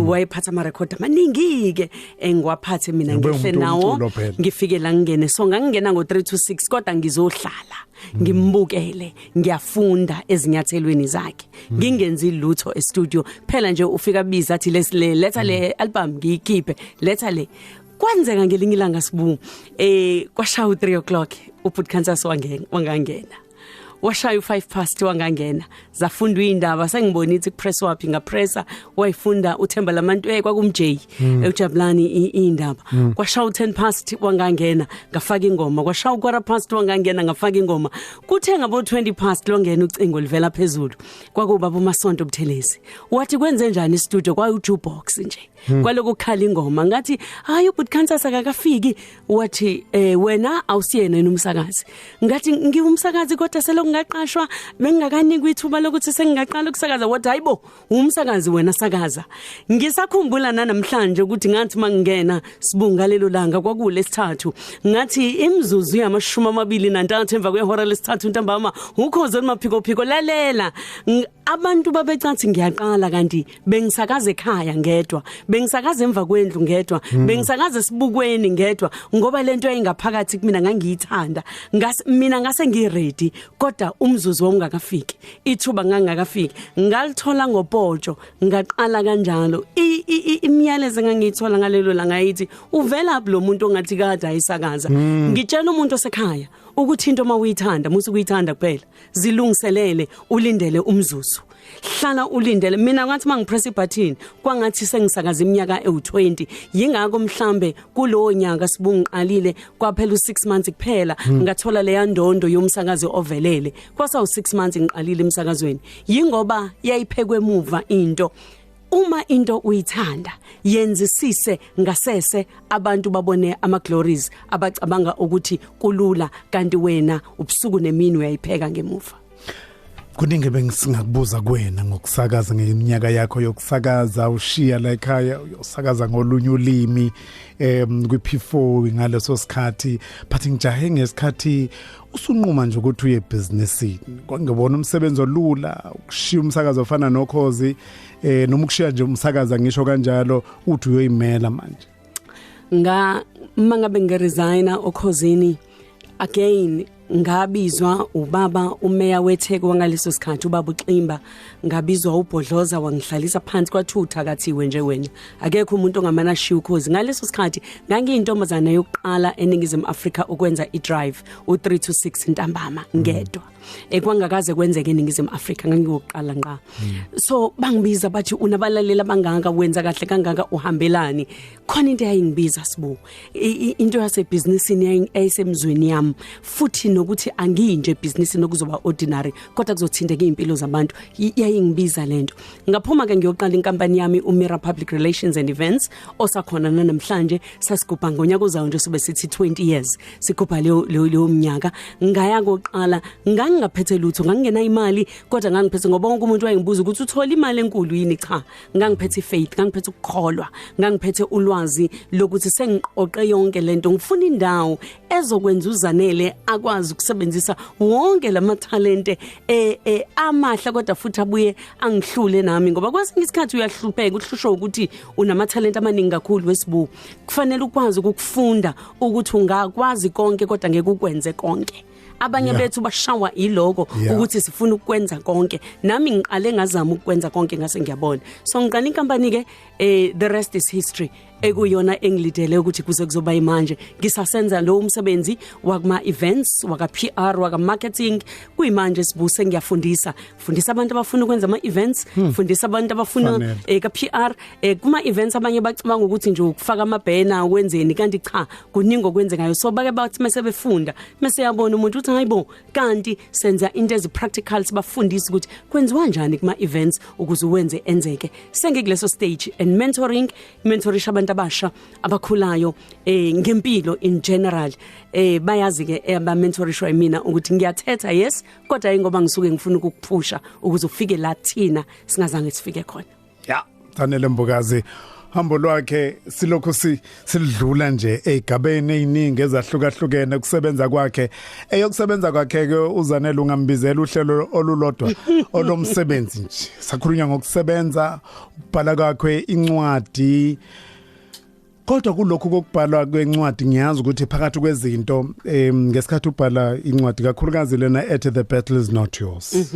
S2: wayephatha ama record amaningi ke engiwaphathe mina ngihle nawo ngifike la ngene so ngangena ngo3 to 6 kodwa ngizohlala ngimbukele ngiyafunda ezinyathelweni zakhe ngingenzi lutho e-studio phela nje ufika biza athi letha le album ngiyikhiphe letha le kwanzeka ngelinye ilanga sibu kwashawa 3 o'clock ubhuti Kansas wangangena washaya u5 wangangena zafundwa indaba sengibona ithi press wapi ngapressa wayifunda uThemba Lamantu kwakumJ eJabulani indaba kwashaya u10 wangangena ngafaka ingoma kwashaya u4 wangangena ngafaka ingoma kuthe ngabo 20 longena ucingo livela phezulu kwakubaba uMasonto Buthelezi wathi kwenze njani istudio kwa u2box nje kwaloku khala ingoma ngathi hayi but Kansas akakafiki wathi wena awusiyena nomsakazi ngathi ngiyumsakazi kodwa selokungaqashwa bengingakanikwa ithuba lokuthi sengingaqala ukusakaza wathi hayibo umsakazi wena sakaza ngisakhumbula namhlanje ukuthi ngathi mangena sibunga lelo langa kwakule sithathu ngathi imzuzu yama23 emva kwehora lesithathu ntambama ukhoze maphiko lalela abantu babecathi ngiyaqala kanti bengisakaza ekhaya ngedwa bengisakaza emva kwendlu ngedwa bengisakaza sibukweni ngedwa ngoba lento ayingaphakathi kumina ngangiyithanda mina ngase ngiready kodwa umzuzu wongakafiki ithuba ngangakafiki ngalithola ngopotsho ngaqala kanjalo imiyalezo engangiyithola ngalelo la ngayithi uvela lo muntu ongathi kade ayisakaza ngitshela umuntu osekhaya ukuthi into mawuyithanda musu kuyithanda kuphela zilungiselele ulindele umzuzu hlala ulindele mina ngathi mangipress ibutton kwangathi sengisakaza iminyaka ewu20 yingako mhlambe kulowo nyaka sibungiqalile kwaphela u6 months kuphela ngathola le yandondo yomsakazi ovelele kwasa u6 months ngiqalile emsakazweni yingoba yayiphekwe emuva into uma into uyithanda yenzisise ngasese abantu babone ama glories abacabanga ukuthi kulula kanti wena ubusuku nemini uyayipheka ngemuva
S1: kuningi bengisingakubuza kuwena ngokusakaza ngeminyaka yakho yokusakaza ushiya la ekhaya uyosakaza ngolunye ulimi kwiP4 ngaleso sikhathi but ngijahe ngesikhathi usunquma nje ukuthi uye businessini ngibona umsebenzi olula ukushiya umsakazo ofana nokhozi noma ukushiya nje umsakaza ngisho kanjalo uthi uyoyimela manje
S2: mangabe ngeresigna okhozini again ngabizwa ubaba umeya weTheko wangaleso sikhathi ubaba uXimba ngabizwa uBhodloza wangihlalisa phansi kwathutha kathiwe nje wena akekho umuntu ongamana shiya ukhozi ngaleso sikhathi ngangiyintombazana yokuqala eningizimu Afrika ukwenza iDrive u3 to 6 ntambama ngedwa ekwangakaze kwenzeke eningizimu Afrika ngangiyokuqala nqa so bangibiza bathi unabalalela banganga wenza kahle kangaka uhambelani khona into yayingibiza sibu into yase businessini yayisemzweni yami futhi nokuthi angiyinje business nokuzoba ordinary kodwa kuzothindeka impilo zabantu yayingibiza lento ngaphuma ke ngiyoqala inkampani yami uMira Public Relations and Events osakhona namhlanje sasigubha ngonyaka ozayo nje sobe sithi 20 years sigubha leyo mnyaka ngaya koqala ngangaphethe lutho ngangena imali kodwa ngangiphethe ngoba wonke umuntu wayengibuza ukuthi uthola imali enkulu yini cha ngangiphethe faith ngangiphethe ukukholwa ngangiphethe ulwazi lokuthi sengiqoqe yonke lento ngifuna indawo ezokwenza uzanele akwazi ukusebenzisa wonke lamatalente amahla kodwa futhi abuye angihlule nami ngoba kwesinye isikhathi uyahlupheka uhlushwa ukuthi unamatalente amaningi kakhulu wesibu kufanele ukwazi ukufunda ukuthi ungakwazi konke kodwa ngeke ukwenze konke abanye bethu bashawa iloko ukuthi sifuna ukwenza konke nami ngiqale ngazama ukwenza konke ngase ngiyabona so ngiqala inkampani ke the rest is history ekuyona engilidele ukuthi kuze kuzoba imanje ngisasenza lo umsebenzi wakuma events waka PR waka marketing kuyimanje sibuse ngiyafundisa abantu abafuna ukwenza ama events fundisa abantu abafuna ka PR kuma events abanye bacabanga ukuthi nje ukufaka ama banner wenzeni kanti cha kuningi okwenzengayo so bake bathi mase befunda mase yabona umuntu uthi hayibo kanti senza into ezi practicals bafundisa ukuthi kwenziwa kanjani kuma events ukuze uwenze enzeke sengikuleso stage and mentorisha abantu abasha abakhulayo ngempilo in general bayazi ke abamentorishwa mina ukuthi ngiyathetha yes kodwa ingoba ngisuke ngifuna ukukuphusha ukuze ufike la thina singazange sifike khona
S1: Thanele Mbokazi hambo lwakhe silokho silidlula nje egabeni eziningi ezahlukahlukene kusebenza kwakhe eyokusebenza kwakhe ke uzanele ungambizela uhlelo olulodwa olomsebenzi nje sakhulunywa ngokusebenza ubhala kwakhe incwadi kodwa kulokho kokubhala kwencwadi ngiyazi ukuthi phakathi kwezinto ngesikhathi ubhala incwadi kakhulukazi lena ethi the battle is not yours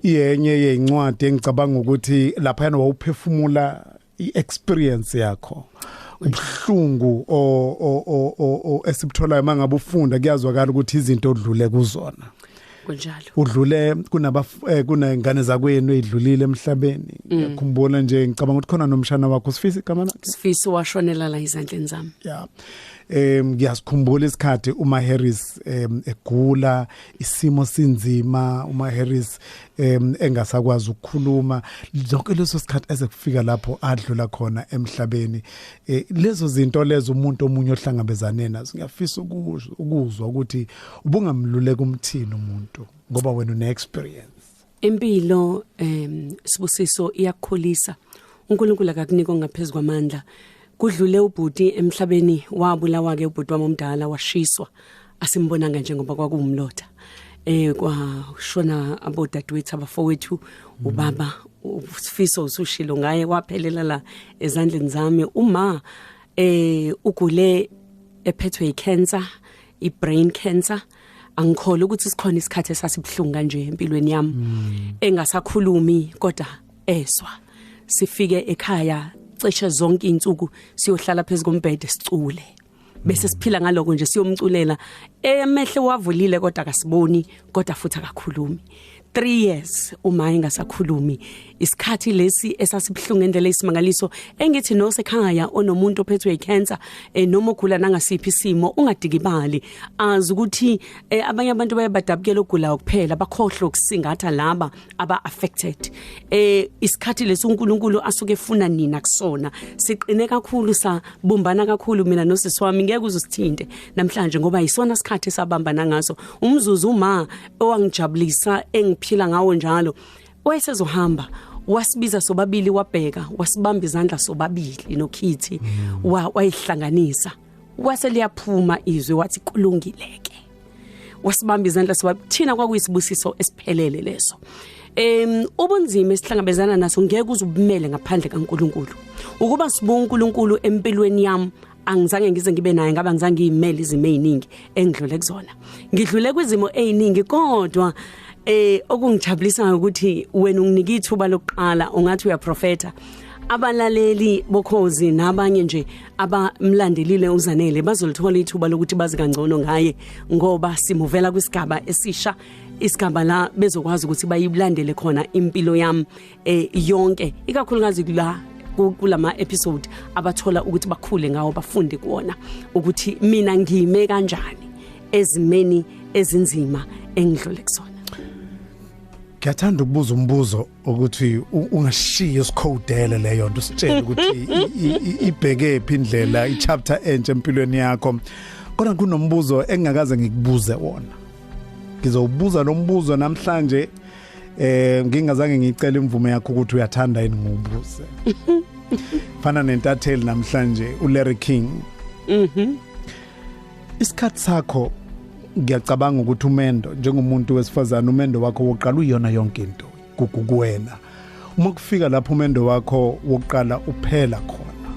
S1: iyenye yencwadi engicabanga ukuthi lapha yana wawuphefumula iexperience yakho ubuhlungu esibuthola mangabe ufunda kuyazwakala ukuthi izinto odlule kuzona
S2: kunjalo
S1: udlule kunengane zakwenu edlulile emhlabeni ngiyakhumbula nje ngicabanga ukuthi khona nomshana wakho Sifisi igama lakhe
S2: Sifisi washonela la izandleni zami
S1: yeah ngiyasikhumbula isikhathi uma Harris egula isimo sinzima uma Harris engasakwazi ukukhuluma zonke leso sikhathi ezekufika lapho adlula khona emhlabeni lezo zinto lezo umuntu omunye ohlangabezane nazo ngiyafisa ukuzwa ukuthi ubungamluleka umthini umuntu ngoba wena une experience
S2: impilo Sibusiso iyakukhulisa uNkulunkulu akakunika ngaphezulu kwamandla kudlule ubhuti emhlabeni wabulawa ke ubhuti wami omdala washiswa asimbonanga njengoba kwakuwumlotha kwashona abodadewethu abafowethu ubaba uSifiso usushilo ngaye waphelela la ezandleni zami uma ugule ephethwe icancer ibrain cancer angikholwa ukuthi sikhona isikhathi esasibhlungu kanje empilweni yami engasakhulumi kodwa eswa sifike ekhaya cishe zonke insuku siyohlala phezulu kombhede sicule bese siphila ngaloko nje siyomculela emehle wavulile kodwa akasiboni kodwa futhi akakhulumi 3 years uma engasakhulumi isikhathi lesi esasibhlungu endlela isimangaliso engithi no sekhaya onomuntu ophethwe icancer noma ogula nangasiphi isimo ungadikibali azi ukuthi abanye abantu bayabadabukela ogula kuphela bakhohlwa ukusingatha laba aba affected isikhathi lesi uNkulunkulu asuke efuna nina kusona siqine kakhulu sabumbana kakhulu mina nosisi wami ngeke uzusithinte namhlanje ngoba isona sikhathi sabambana ngaso umzuzu uma owangijabulisa engiphila ngawo njalo wayesezohamba wasibiza sobabili wabheka wasibamba izandla sobabili noKhithi wayihlanganisa waseliyaphuma izwi wathi kulungileke wasibamba izandla sobabili thina kwakuyisibusiso esiphelele leso ubunzima esihlangabezana naso ngeke uzubumele ngaphandle kaNkulunkulu ukuba sibu uNkulunkulu empilweni yami angizange ngize ngibe naye ngaba ngizange ngiyimele izimo eziningi engidlule kuzona ngidlule kwizimo eziningi kodwa okungijabulisa ukuthi wena unginika ithuba lokuqala ungathi uyaprofeta abalaleli bokhozi nabanye nje abamlandelile uZanele bazolithola ithuba lokuthi bazi kangcono ngaye ngoba simuvela kwisigaba esisha isigaba la bezokwazi ukuthi bayilandele khona impilo yami yonke ikakhulukazi la kulama episode abathola ukuthi bakhule ngawo bafunde kuona ukuthi mina ngime kanjani ezimeni ezinzima engidlule kusona
S1: Ngiyathanda ukubuza umbuzo ukuthi ungashiya isikhowudele leyo nto sitshela ukuthi ibheke iphindlela ichapter entsha empilweni yakho kodwa kunombuzo engingakaze ngikubuze wona ngizowubuza lo mbuzo namhlanje ngingazange ngicela imvume yakho ukuthi uyathanda yini ngobuze fana nentatheli namhlanje uLarry King isikhathi sakho ngiyacabanga ukuthi umendo njengomuntu wesifazana umendo wakho woqala uyona yonke into kukuwena uma kufika lapho umendo wakho woqala uphela khona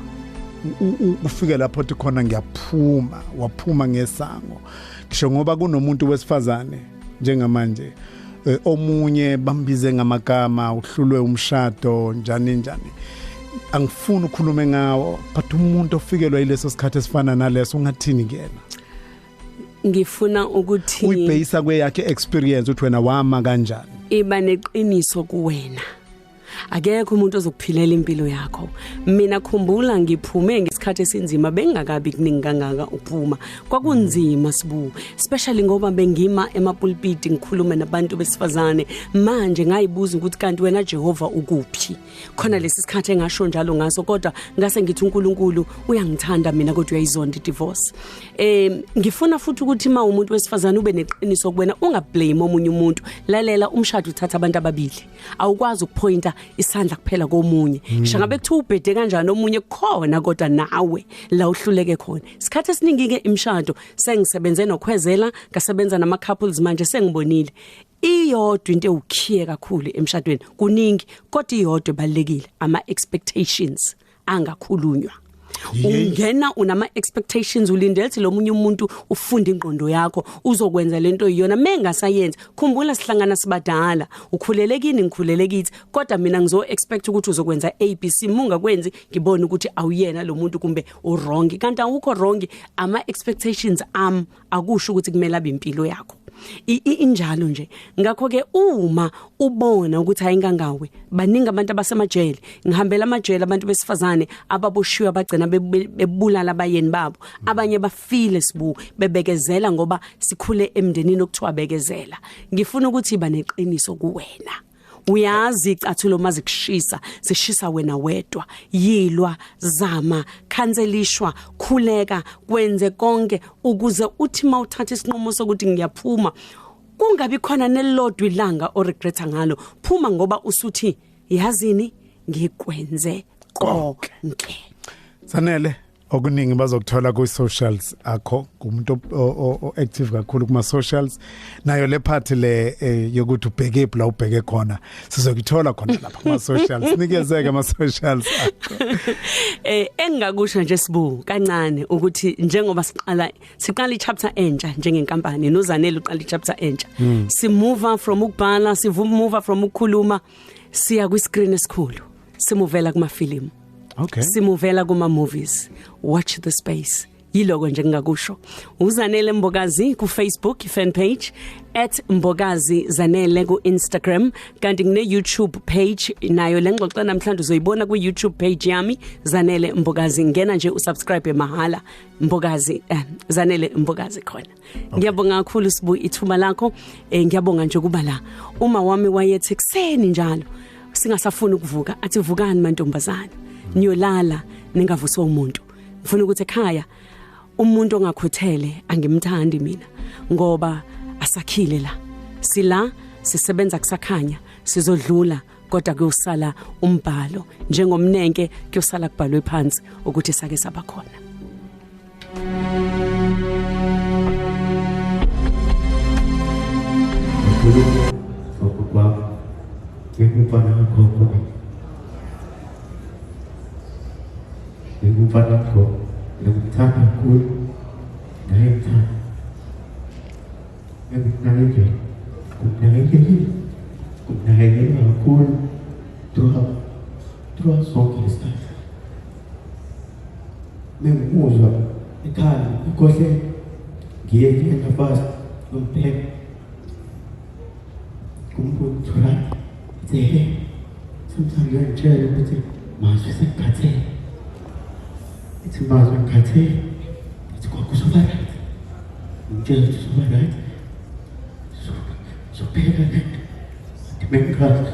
S1: ufike lapho uthi khona ngiyaphuma waphuma ngesango ngisho ngoba kunomuntu wesifazane njengamanje omunye bambize ngamagama uhlulwe umshado njani angifuni ukukhuluma ngawo but umuntu ofikelwa ileso sikhathi esifana naleso ungathini kuyena
S2: ngifuna ukuthi
S1: uyibhayisa kweyakhe experience uthi wena wama kanjani
S2: iba neqiniso kuwena akekho umuntu ozokuphilela impilo yakho mina khumbula ngiphume ngesikhathi esinzima bengakabi kuningi kangaka ukuphuma kwakunzima sibu especially ngoba bengima emapulpit ngikhuluma nabantu besifazane manje ngayibuza ukuthi kanti wena Jehova ukuphi khona lesi sikhathi engasho njalo ngaso kodwa ngase ngithi uNkulunkulu uyangithanda mina kodwa uyayizonda divorce ngifuna futhi ukuthi ma umuntu wesifazane ube neqiniso kuwena ungablame omunye umuntu lalela umshado uthatha abantu ababili awukwazi ukuphointa isandla kuphela komunye ngisho ngabe kuthi ubhede kanjani omunye khona kodwa nawe la uhluleke khona isikhathi esiningi ke imshado sengisebenze nokhwezela ngasebenza nama couples manje sengibonile iyodwa into ukhiye kakhulu emshadweni kuningi kodwa iyodwa ebalekile ama expectations angakhulunywa ungena unama expectations ulindele ukuthi lo munye umuntu ufunda ingqondo yakho uzokwenza lento iyona mengasayenza khumbula sihlangana sibadala ukhulelekini ngikhulelekithi kodwa mina ngizo expect ukuthi uzokwenza ABC mungakwenzi ngibona ukuthi awuyena lo muntu kumbe wrong kanti awukho wrong ama expectations akusho ukuthi kumele abe impilo yakho injalo nje ngakho ke uma ubona ukuthi ayingangawe baningi abantu abasemajele ngihambela amajele abantu besifazane ababoshiwe abagcina bebulala abayeni babo abanye bafile sibu bebekezela ngoba sikhule emndenini okuthiwa bekezela ngifuna ukuthi iba neqiniso kuwena uyazi icathulo mazikushisa sishisa wena wedwa yilwa zama cancelishwa khuleka kwenze konke ukuze uthi mawuthatha isinqumo sokuthi ngiyaphuma kungabi khona nelodwa ilanga o regreta ngalo phuma ngoba usuthi yazini ngikwenze konke
S1: Sanele okuningi bazokuthola ku socials akho kumuntu active kakhulu kuma socials nayo le part le yokuthi ubheke la ubheke khona sizokuthola khona lapha kuma socials nikezeke ama socials akho
S2: engakusho nje sibu kancane ukuthi njengoba siqala ichapter entsha njengenkampani noZanele uqala ichapter entsha si move from ukubhala si move from ukukhuluma siya ku screen esikhulu simuvela kuma film.
S1: Okay.
S2: Simuvela kuma movies. Watch the space. Yiloko nje ngingakusho. uZanele Mbokazi ku Facebook fan page @MbokaziZanele ku Instagram kanti ngine YouTube page nayo lengxoxo namhlanje uzoyibona ku YouTube page yami Zanele Mbokazi ngena nje usubscribe mahala Mbokazi Zanele Mbokazi khona. Ngiyabonga kakhulu sibu ithuba lakho ngiyabonga nje kuba la uma wami wayethi kuseni njalo singasafuna ukuvuka athi vukani mantombazana niyolala ningavuswa umuntu ngifuna ukuthi ekhaya umuntu ongakhothele angimthandi mina ngoba asakhile la sila sisebenza kusakhanya sizodlula kodwa kuyosala umbhalo njengomnenke kuyosala kubhalwe phansi ukuthi sake sabakhona.
S8: Ngikufana ko ngikuthanda kakhulu ngiyayithanda ngikunakelela kakhulu throughout sonke isikhathi mengimuzwa ekhaya ikhohle ngiye ngiyafast ngompheka kumbuthula sometimes ngiyatshela ukuthi manje sekukhathele it's about when Kate, it's called Kusubarat. Just Subarat. So big at it. The main cast.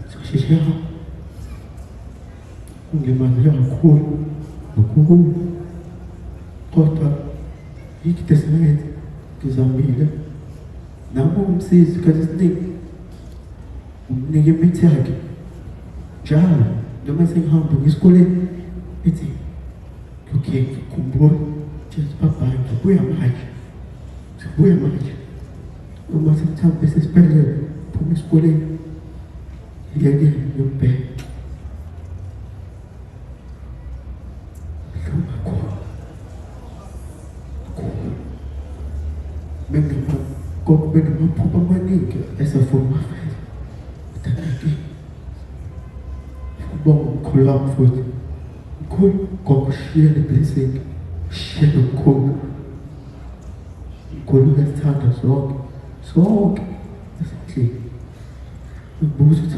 S8: So she's here. Only man, you're cool. Kota. He gets mad. Because I'm here. Now, mom says, because it's Nick. Nigga, me tag. John, the messing humble is calling. It's okay, kumbur, just papa, kubuya maji. Uma sometimes this is better. Pumi skole, yeye nyumbe. Mengi papa maningi esa forma fez. Tanaki. Bom kolam food. Como share the blessing, share the code. Go look at Tata so exactly. The boost.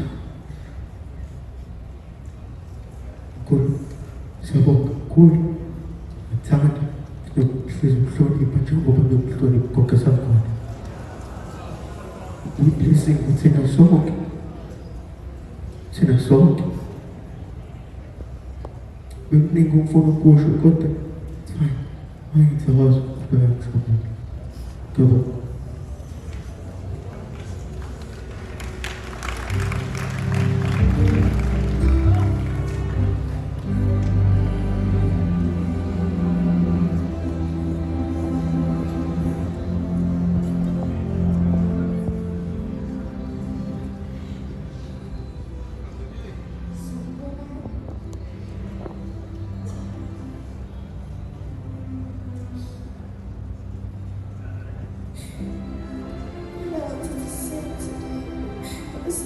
S8: Go, Sabok, good. Tata, the face floating, but you open the floating caucus of God. We blessing within a song. It's in a song. Ninguém for no coxo, conta. Ai, it's a house. Acabou.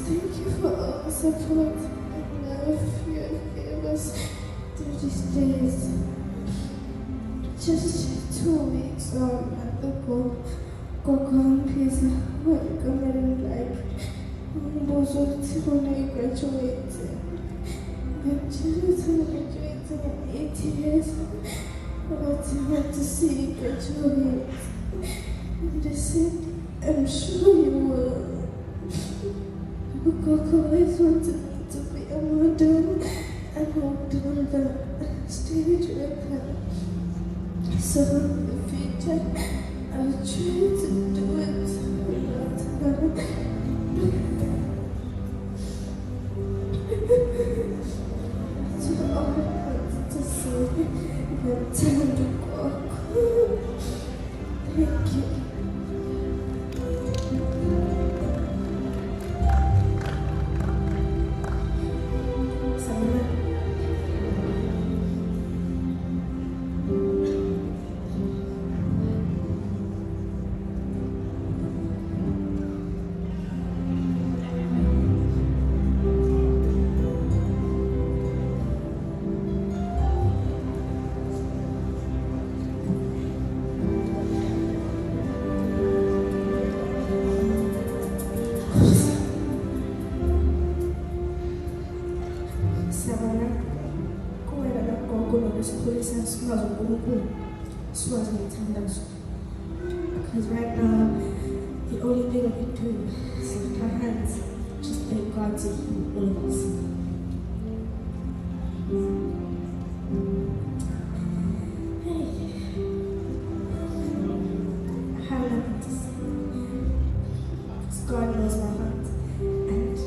S9: Thank you for all the support and love you have given us through these days. Just 2 weeks at the Kwakwamphisa wayekamele like umbuzo ukuthi khona i-graduate. Ngitshela ukuthi ngi-graduate nga-8 years. But I want to see you graduate. And they said, I'm sure you will. Gogo always wanted me to be a model and walked on the stage with her. So in the future, I will try to do it without her. So all I wanted to say, but time to walk. Thank you. Because right now, the only thing we can do is lift our hands, just thank God to heal all of us. Hey, I have nothing to say. Because God knows my heart. And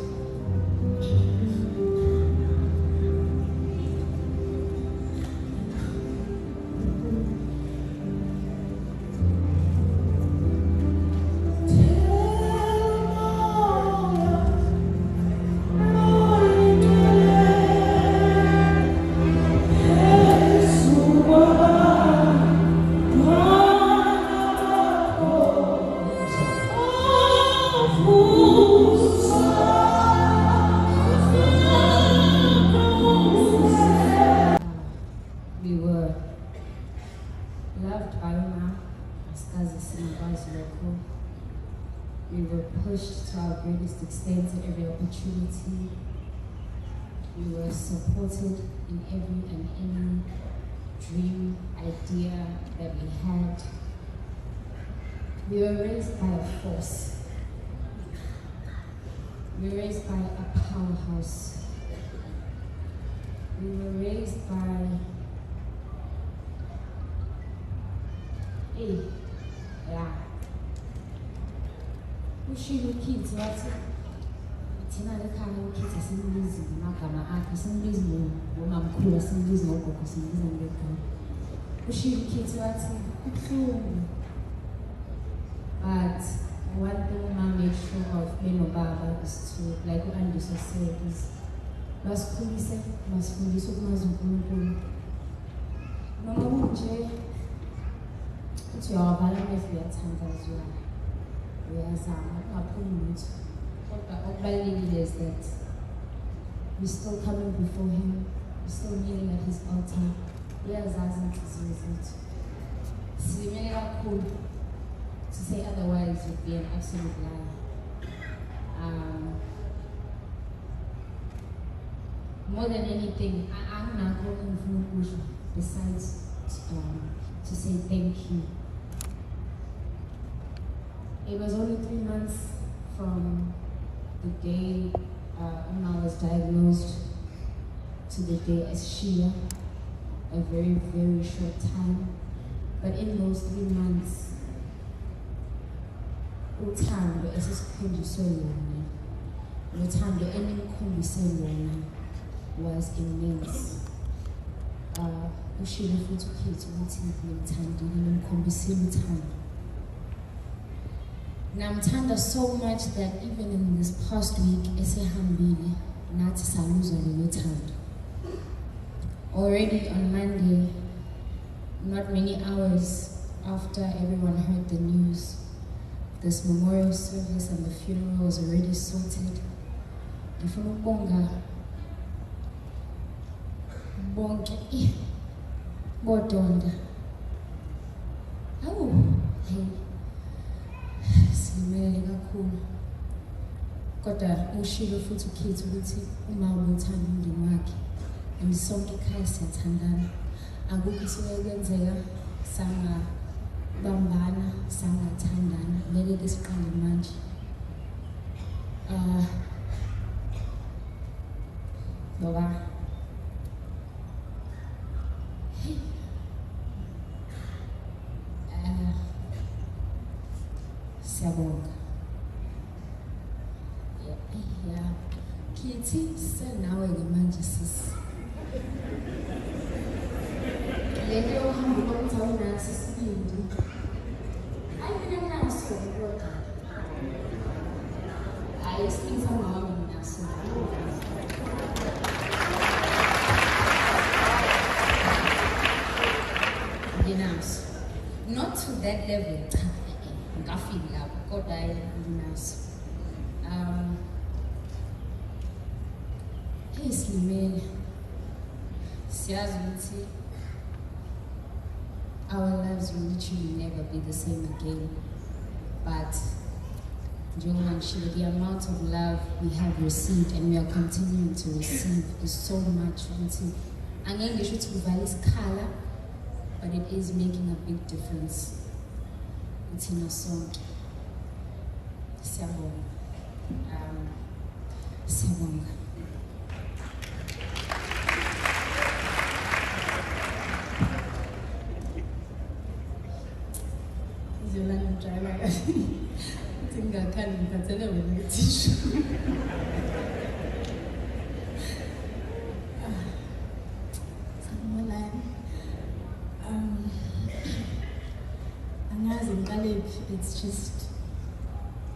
S10: we were loved by Uma, Stasis and Vice Local. We were pushed to our greatest extent at every opportunity. We were supported in every and any dream, idea that we had. We were raised by a force. We were raised by a powerhouse. We were raised by ushilo kids wathi thina lekhaya kids asimbizi amagama akhe simbizi ngomamkhulu asimbizi ngogogo simbizi ngegama ushilo kids wathi kuhlungu but one thing I made sure of being Baba is to, like Anderson said, is masifundisa ukumazi uNkulunkulu noma kunje uthi uyawabhala amehlo uyathandazwa uyazama ungaphumi lutho kodwa okubalulekile is that we're still coming before him, we're still kneeling at his altar. Uyazazi inhliziyo zethu silimele kakhulu. To say otherwise would be an absolute lie. More than anything, I'm not going to besides to say thank you. It was only 3 months from the day Uma was diagnosed to the day as Shia, a very, very short time. But in those 3 months, uthando esisikhonjiswe lona nothando enimkhombise lona was immense. Ushilo futhi ukhethe ukuthi ngimthandile nimkhombisile uthando. Namthanda so much that even in this past week esehambile nathi saluza lelo thando. Already on Monday, not many hours after everyone heard the news, this memorial service and the funeral was already sorted. Ngifuna ukubonga bonke bodonda. Hey, kakhulu. Kodwa ushilo futhi ukhetha ukuthi uma ubuthanda umndeni wakhe sonke ekhaya siyathandana. Akukho suke kwenzeka bambana sangathandana ngeke ke siqale manje. Baba siyabonga. Yeah. Kithi senawe ke manje sisi. Lento yokuhamba komthamo naso sibindi. Ayifike naso kodwa. Ayisiza mama naso. Nginaso. Not to that level. Ngafika lapho kodwa nginaso. Islimele. Siyazi ukuthi our lives will literally never be the same again. But the amount of love we have received and we are continuing to receive is so much. Angeke ngisho ukuthi kuvale isikhala, but it is making a big difference. Kuthina sonke. Siyabonga. Siyabonga.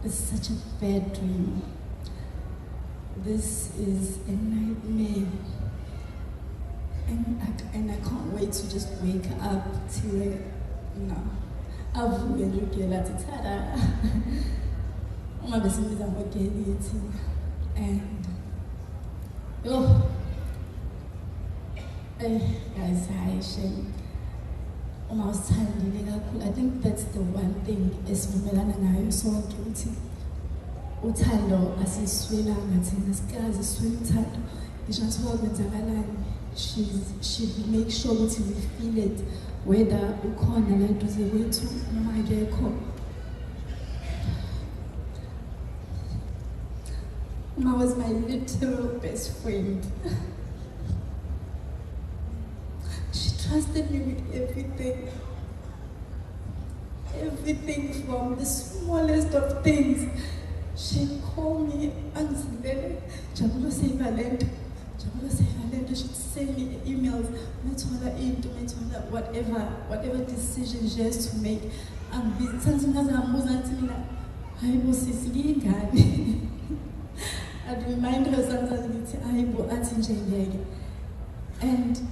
S10: It's such a bad dream. This is a nightmare. And I can't wait to just wake up to avuke ngigela athi tada uma bese ngiza ngogeli ethi and guys hayi shame uma usithandile kakhulu. I think that's the one thing esivumelana ngayo sonke ukuthi uthando asiswelanga thina sikazi siswela uthando ngisho ngathiwa kwenzakalani she make sure ukuthi we feel it whether ukhona la eduze kwethu noma akekho. Uma was my literal best friend. She trusted me with everything. Everything from the smallest of things. She'd call me Anzibele, Jabulo Seivalent. She'd send me emails, whatever decision she has to make. I'd remind her sometimes, and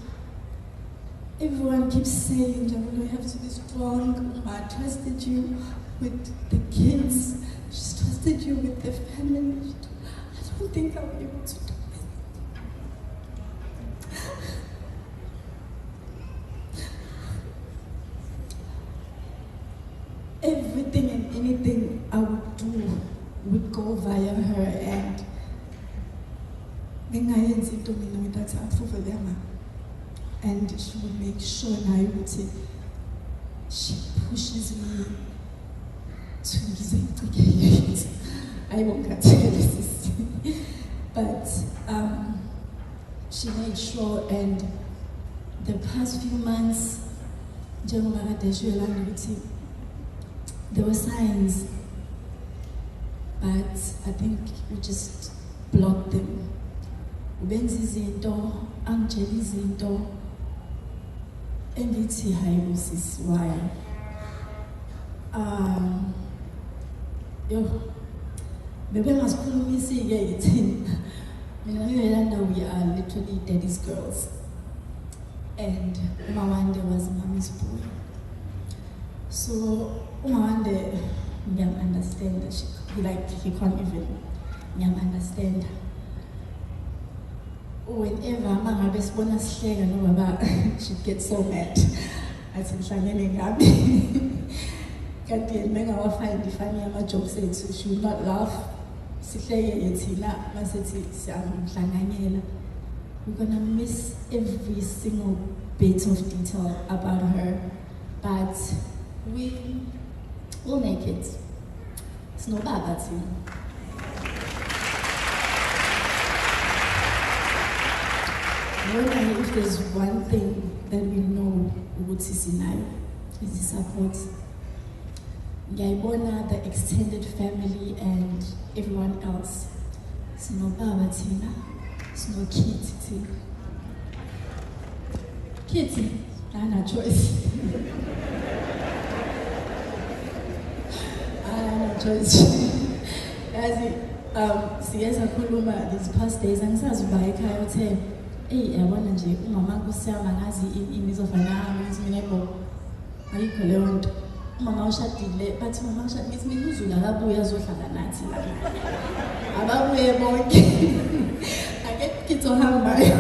S10: everyone keeps saying, Jabulo, you have to be strong. I trusted you with the kids. She trusted you with the family. I don't think I'll be able to do it. Everything and anything I would do would go via her, and she would make sure she pushes me to I won't tell this, but she made sure, and the past few months, there were signs, but I think we just blocked them. Ubenza izinto, angitshela izinto, engithi hayi sisi why? Bebengazikhulumisi-ke yithina. Mina noYolanda, we are literally daddy's girls. And Umawande was mommy's boy. So Umawande, young understand that he can't even young understand. Whenever Mama besibona sihleka no baba, she'd get so mad. Athi mhlangene ngami.
S9: kanti yena mengawafindi funny ama-jokes ethu, she would not laugh. Sihleke thina masethi siyamhlanganyela. We're gonna miss every single bit of detail about her, but we'll make it. It's no bad thing. If there's one thing that we know about Sisinayo, is the support. Ngiyayibona, the extended family and everyone else. Sino baba thina, sino Kitty. Kitty, I have no choice. I have no choice. Siyeza khuluma these past days, angisazi uba ekhaya uthe yabona nje umama kusiyama ngazi imizofana ngithi mina yebo ayikho leyo nto. Umama ushadile, but umama ushadile ngithi mina uZulu akabuye azohlala nathi la. Ababuye bonke. Ake kithohambayo.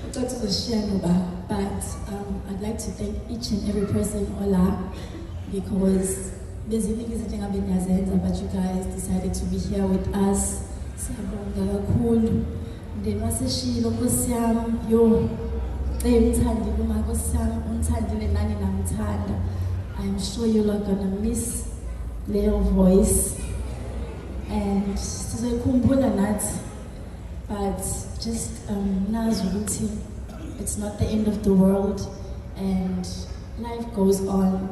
S9: Ucathi uzoshiya noba. But I'd like to thank each and every person ola, because beziningi izinto engabe niyazenza, but you guys decided to be here with us. Siyabonga kakhulu. Then waseshilo Nkosi yami yo emthandile uma Nkosi yami unthandile nani namthanda. I'm sure you're not gonna miss Leo's voice and sizokhumbula nathi, but just nazi ukuthi it's not the end of the world and life goes on.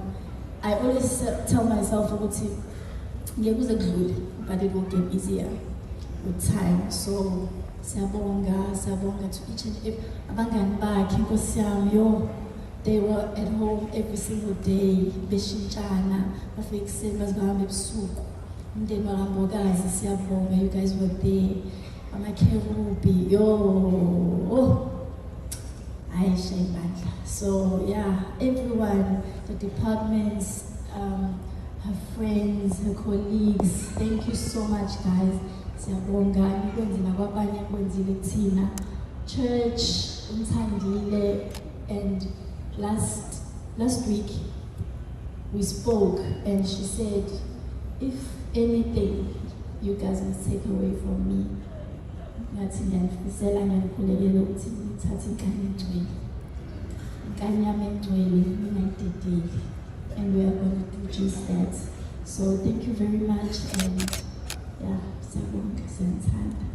S9: I always tell myself ukuthi ngeke kuze kudlule, but it will get easier with time. So Siyabonga to each and every abangani bakhe Nkosi yami yo, they were at home every single day beshintshana bafike ekuseni bazibahambe ebusuku. Umndeni wakambokazi siyabonga, you guys were there. Amakherubi yo Aisha Ibandla. So yeah, everyone, the departments, her friends, her colleagues, thank you so much guys. Siyabonga nikwenzile kwabanye kwenzile kuthina church umthandile. And last week we spoke and she said, if anything you guys must take away from me, ngathi ngiyafisela ngiyakhulekela ukuthi ngithathe inkani yami engcwele ngingayidedeli, and we are going to do just that. So thank you very much, and yeah, siyabonga siyathanda.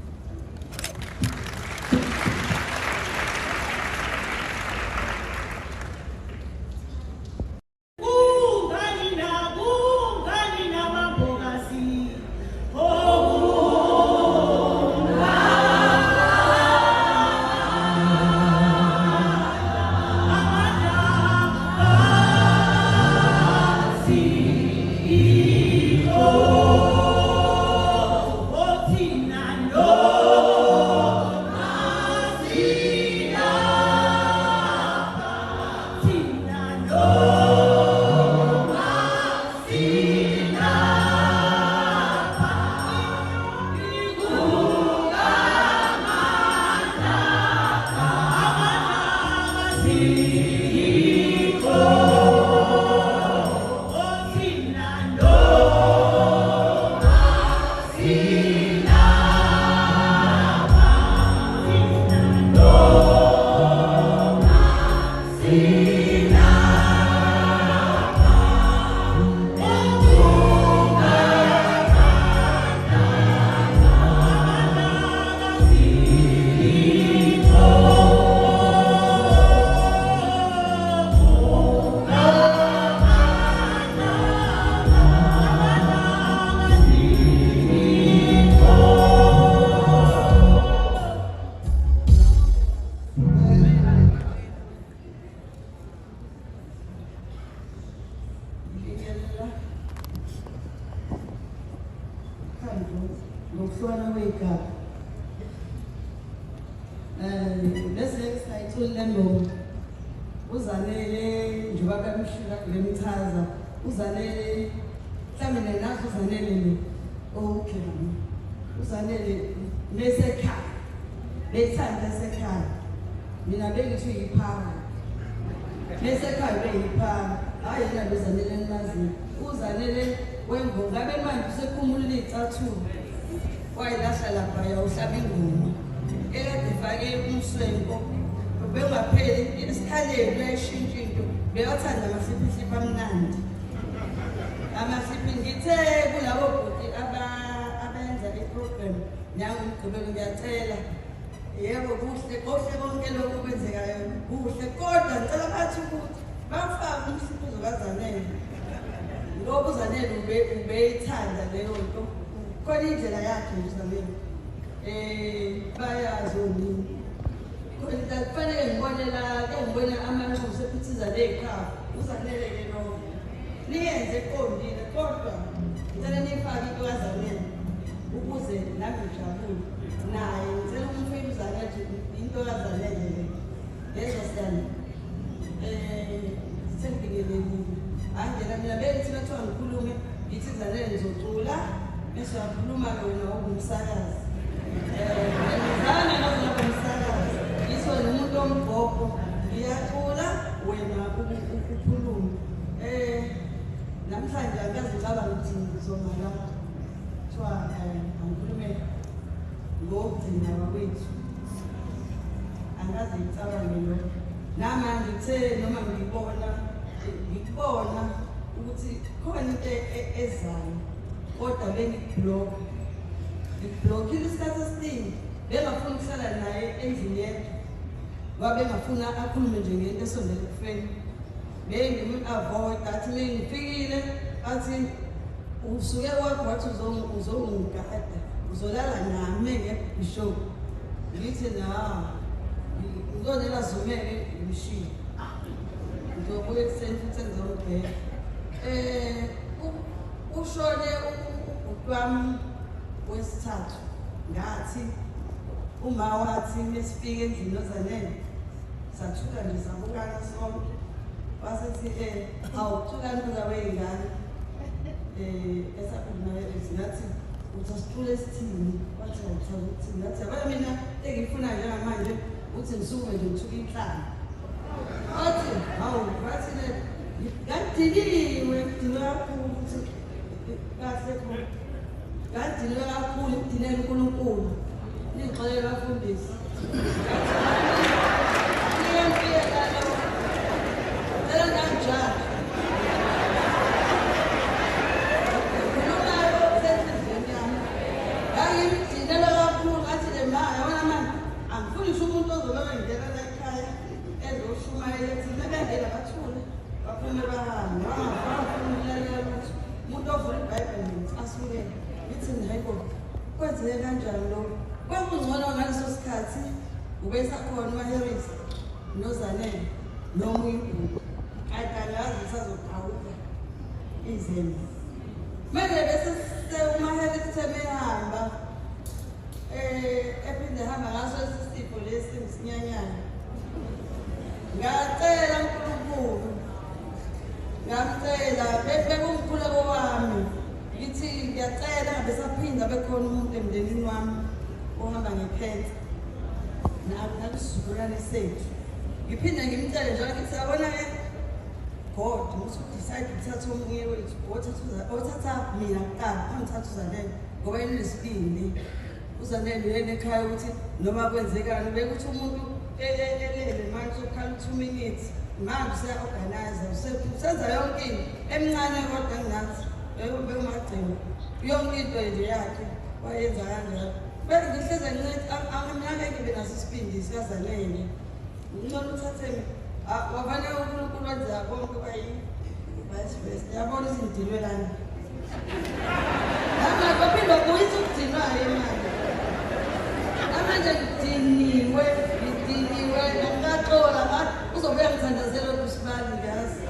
S11: Ngokufana kwegaba. Bese sayithola lo uzanele njengoba kamshila lemchaza uzanele mhlawumbe nazo uzanele lo okay uzanele nesekhaya lethanda sekhaya mina bengithi yiphara nesekhaya beyiphara hayi la bezanele emazi yebo ngabe manje usekhumulile icathulo wayilahla lapha yawuhlaba ingoma ekade fake umswenko bengapheli isikhaleni uyayishintsha into beyathanda amasiphi amnandi amasiphi ngithe kulabo bhuti abenza iprogram nangumgqibelo ngiyacela yebo kuhle konke lokho kwenzekayo kuhle kodwa ngicela bathi ukuthi bafake umsiphi uzokazanele ngoba uzanele ubeyithanda leyo nto khona indlela yakhe uzanele bayazoni kufanele ngibona amanxusa ephithiza lekhaya uzanele ke lokho niyenze eqondile kodwa ngicela nifake into kazanele ukuze nami ngijabule naye ngicela umfile uzanele into kazanele lezo siyani sengibingelelile angena mina bethi bathiwa ngikhulume ngithi zanele ngizocula bese yakhuluma-ke wena ungumsakazi ngizana nozoba umsakazi ngisho nomuntu omgobho ngiyacula wena ukhulume namhlanje angazi ngicabanga ukuthi ngizomala kuthiwa angikhulume ngokugcina wakwethu angazi ngicabange lokho namanje kuthe noma ngibona ukuthi khona into ezayo kodwa ngiblockile isikhathi esiningi bengafuna ukuhlala naye endlini yedwa ngoba bengafuna akhulume nje ngento esondele kufeni bengimu-avoid athi mengifikile athi usuke wakho wathi uzongigada uzolala nami ngebhishopu ngithi ngizonela zumeke ngimshiye ngizobuye ekuseni futhi engizomubheka ushone ubhuti wami wesithathu ngathi uma wathi mesifike endlini ozanele sathuka nje sabukana sonke wasethi awuthukani kuzawey'ngane esakhulumayo ezingathi uthi asithule esithini wathi awuthole ukuthini ngathi yabona mina engifuna njengamanje uthi ngisukume nje ngithuke inhlanga athi hawu wathi ngadiniwe kakhulu ukuthi kahle khona ngadiniwe kakhulu ukudinela uNkulunkulu ningixolele bafundisi kwenzeke kanjani lokho kwakungcono ngaleso sikhathi ubesakhona uMaheris noZanele noma uyiBhuku ayikangazi usazoqhawuka izembe manje bese uMaheris semehamba ephinde hamba ngaso isifo lesi msinyanyana ngacela uNkulunkulu ngamcela bekumkhulu kwami ngithi ngiyacela ngabe saphinda bekhona umuntu emndenini wami ohamba ngekhensa nakusizukulwane sethu ngiphinde ngimcele njalo ngithi yabona-ke God usudicide ukuthatha omunye wethu othatha mina kuqala angithatha uZanele ngoba enesibindi uZanele yena ekhaya ukuthi noma kwenzekani bekuthi umuntu elele manje sokhala 2 minutes manje useya-organize usenza yonke into emncane kodwa nginathi bengumagcina yonke into nje yakhe wayenza kanjalo bengihleze angimnake ngibe naso isibindi sikaZanele ngcono uthathe wabane uNkulunkulu wenza konke vice versa yabona izindilwelana namanje baphinde buyisa ukudinwayo imali namanje ngidiniwe ngikaxola uzobuya ngithandazela kusibali ngazi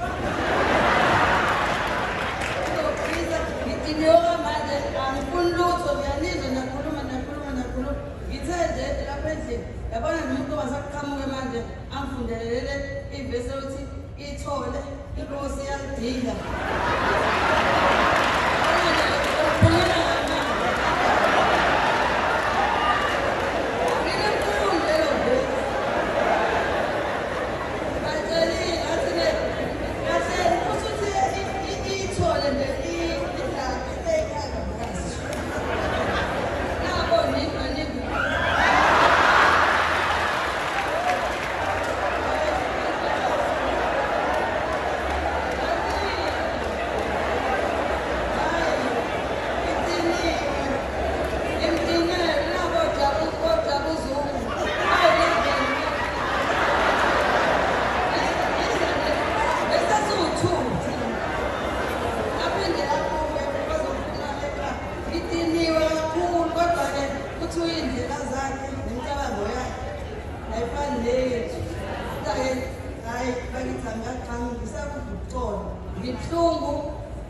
S11: ngidiniwe manje angifuni lutho ngiyanizwa nakhuluma ngithe nje lapha endlini yabona nomuntu owasakuqhamuke manje angifundelele ivesi yokuthi ithole inkosi iyalidinga ngiyakufunda leyo vesi batshela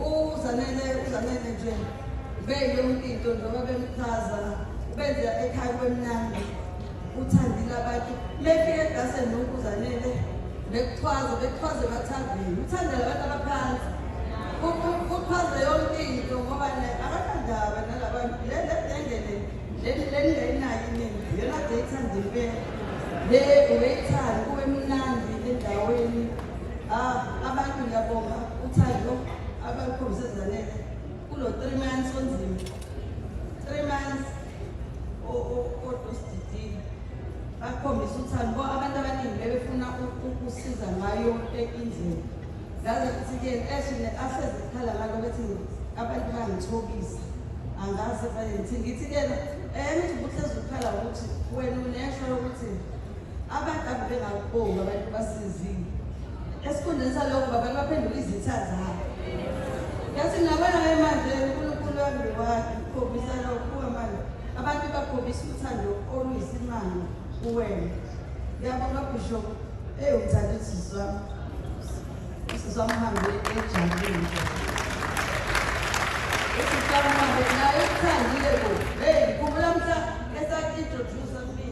S11: uzanele nje ube yonke into njengoba bemchaza benze ekhaya kwemnandi uthandile abantu lefike egase nokuzanele bekuchwaze bathandile uthandela abantu abaphansi ukhwaze yonke into ngoba akakandaba nalabantu lengelenayo iningi yona deyithanda impela le ubeyithanda kube mnandi endaweni abantu ngiyabonga uthando abakhombise zanele kulo 3 months onzima 3 months odosididile bakhombisa uthando ngoba abantu abaningi bebefuna ukusiza ngayo indlela ngaze kuthi-ke asezikhala ngalo bethi abantu bangithokisa angazi bayenthi ngithi-ke ngithi ubuhlezi ukhala ukuthi wena unesho yokuthi abantu abo bengakubongi abantu basizile esikhundleni salokho abantu baphenduka izitha zabo yathi ngabona manje uNkulunkulu wami wakhe ukhombisa lokho manje abantu bakhombisa uthando oluyisimanga kuwena ngiyabonga Bishop uthando sizwami hambe ejabulile isizwami hambe nayo uthandile bo khumbula mhla introduce me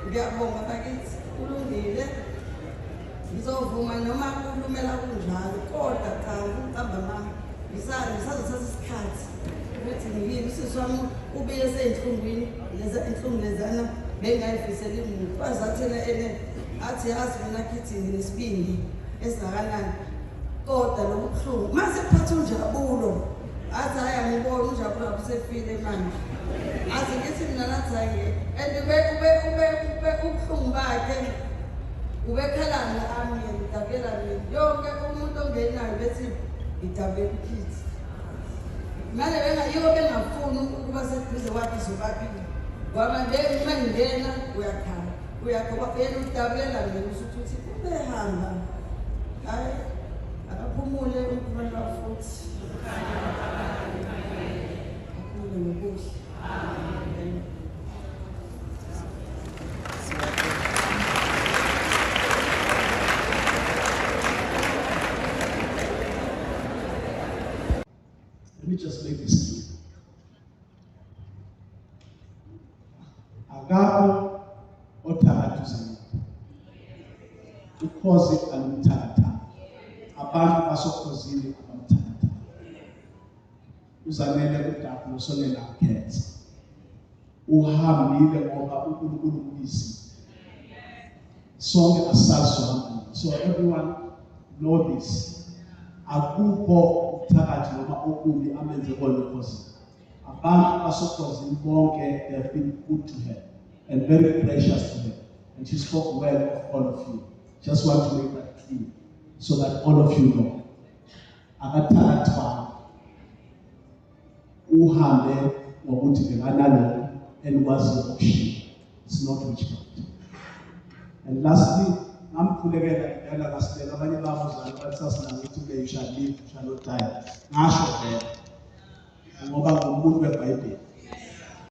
S11: ngiyabonga bakithi kulungile ngizovuma noma kulumela kunjalo kodwa cha ngihamba mama ngisazothatha isikhathi ukuthi ngiyini usisi wami ubiye seyinhlungwini leza inhlungu lezana bengayifisela umuntu wazathela athi yazi mina kithi nginesibindi esingakanani kodwa lokubuhlungu mase kuphatha unjabulo athi haya ngibona unjabulo abusefile manje athi ngithi mina nathi hayi and ubuhlungu bakhe ubekhalana ami ngidabela mina yonke umuntu ongenayo bethi ngidabela kithi manje bengayiwo bengafuni ukuba seduze kwakhe zobabili ngoba uma ngingena uyakhoba yena udabela mina usuthi ubehamba hayi akaphumule uNkulunkulu futhi akhulule ngokuhle amen.
S12: Let me just make this clear. Akakho othakathuzayo. Ukhozi alumthatha. Abantu basokhozile abamthatha. Uzanele uDafu nosonela akhetha. Uhambile ngoba uNkulunkulu umbizi. Sonke asazwa. So everyone know this. Akukho ukuthakathi noma okubi amenze konke abantu basokhozile bonke they have been good to her and very precious to her and she spoke well of all of you. Just want to make that clear so that all of you know akathakathwa uhambe ngokuthi benganalo enikwazi ukushiya. It's not witchcraft. And lastly, ngamkhulekela ngiyala kasibeka abanye babuzana bathi sasinangithi you shall live, you shall not die. Ngasho vele ngoba ngumuntu weBhayibheli.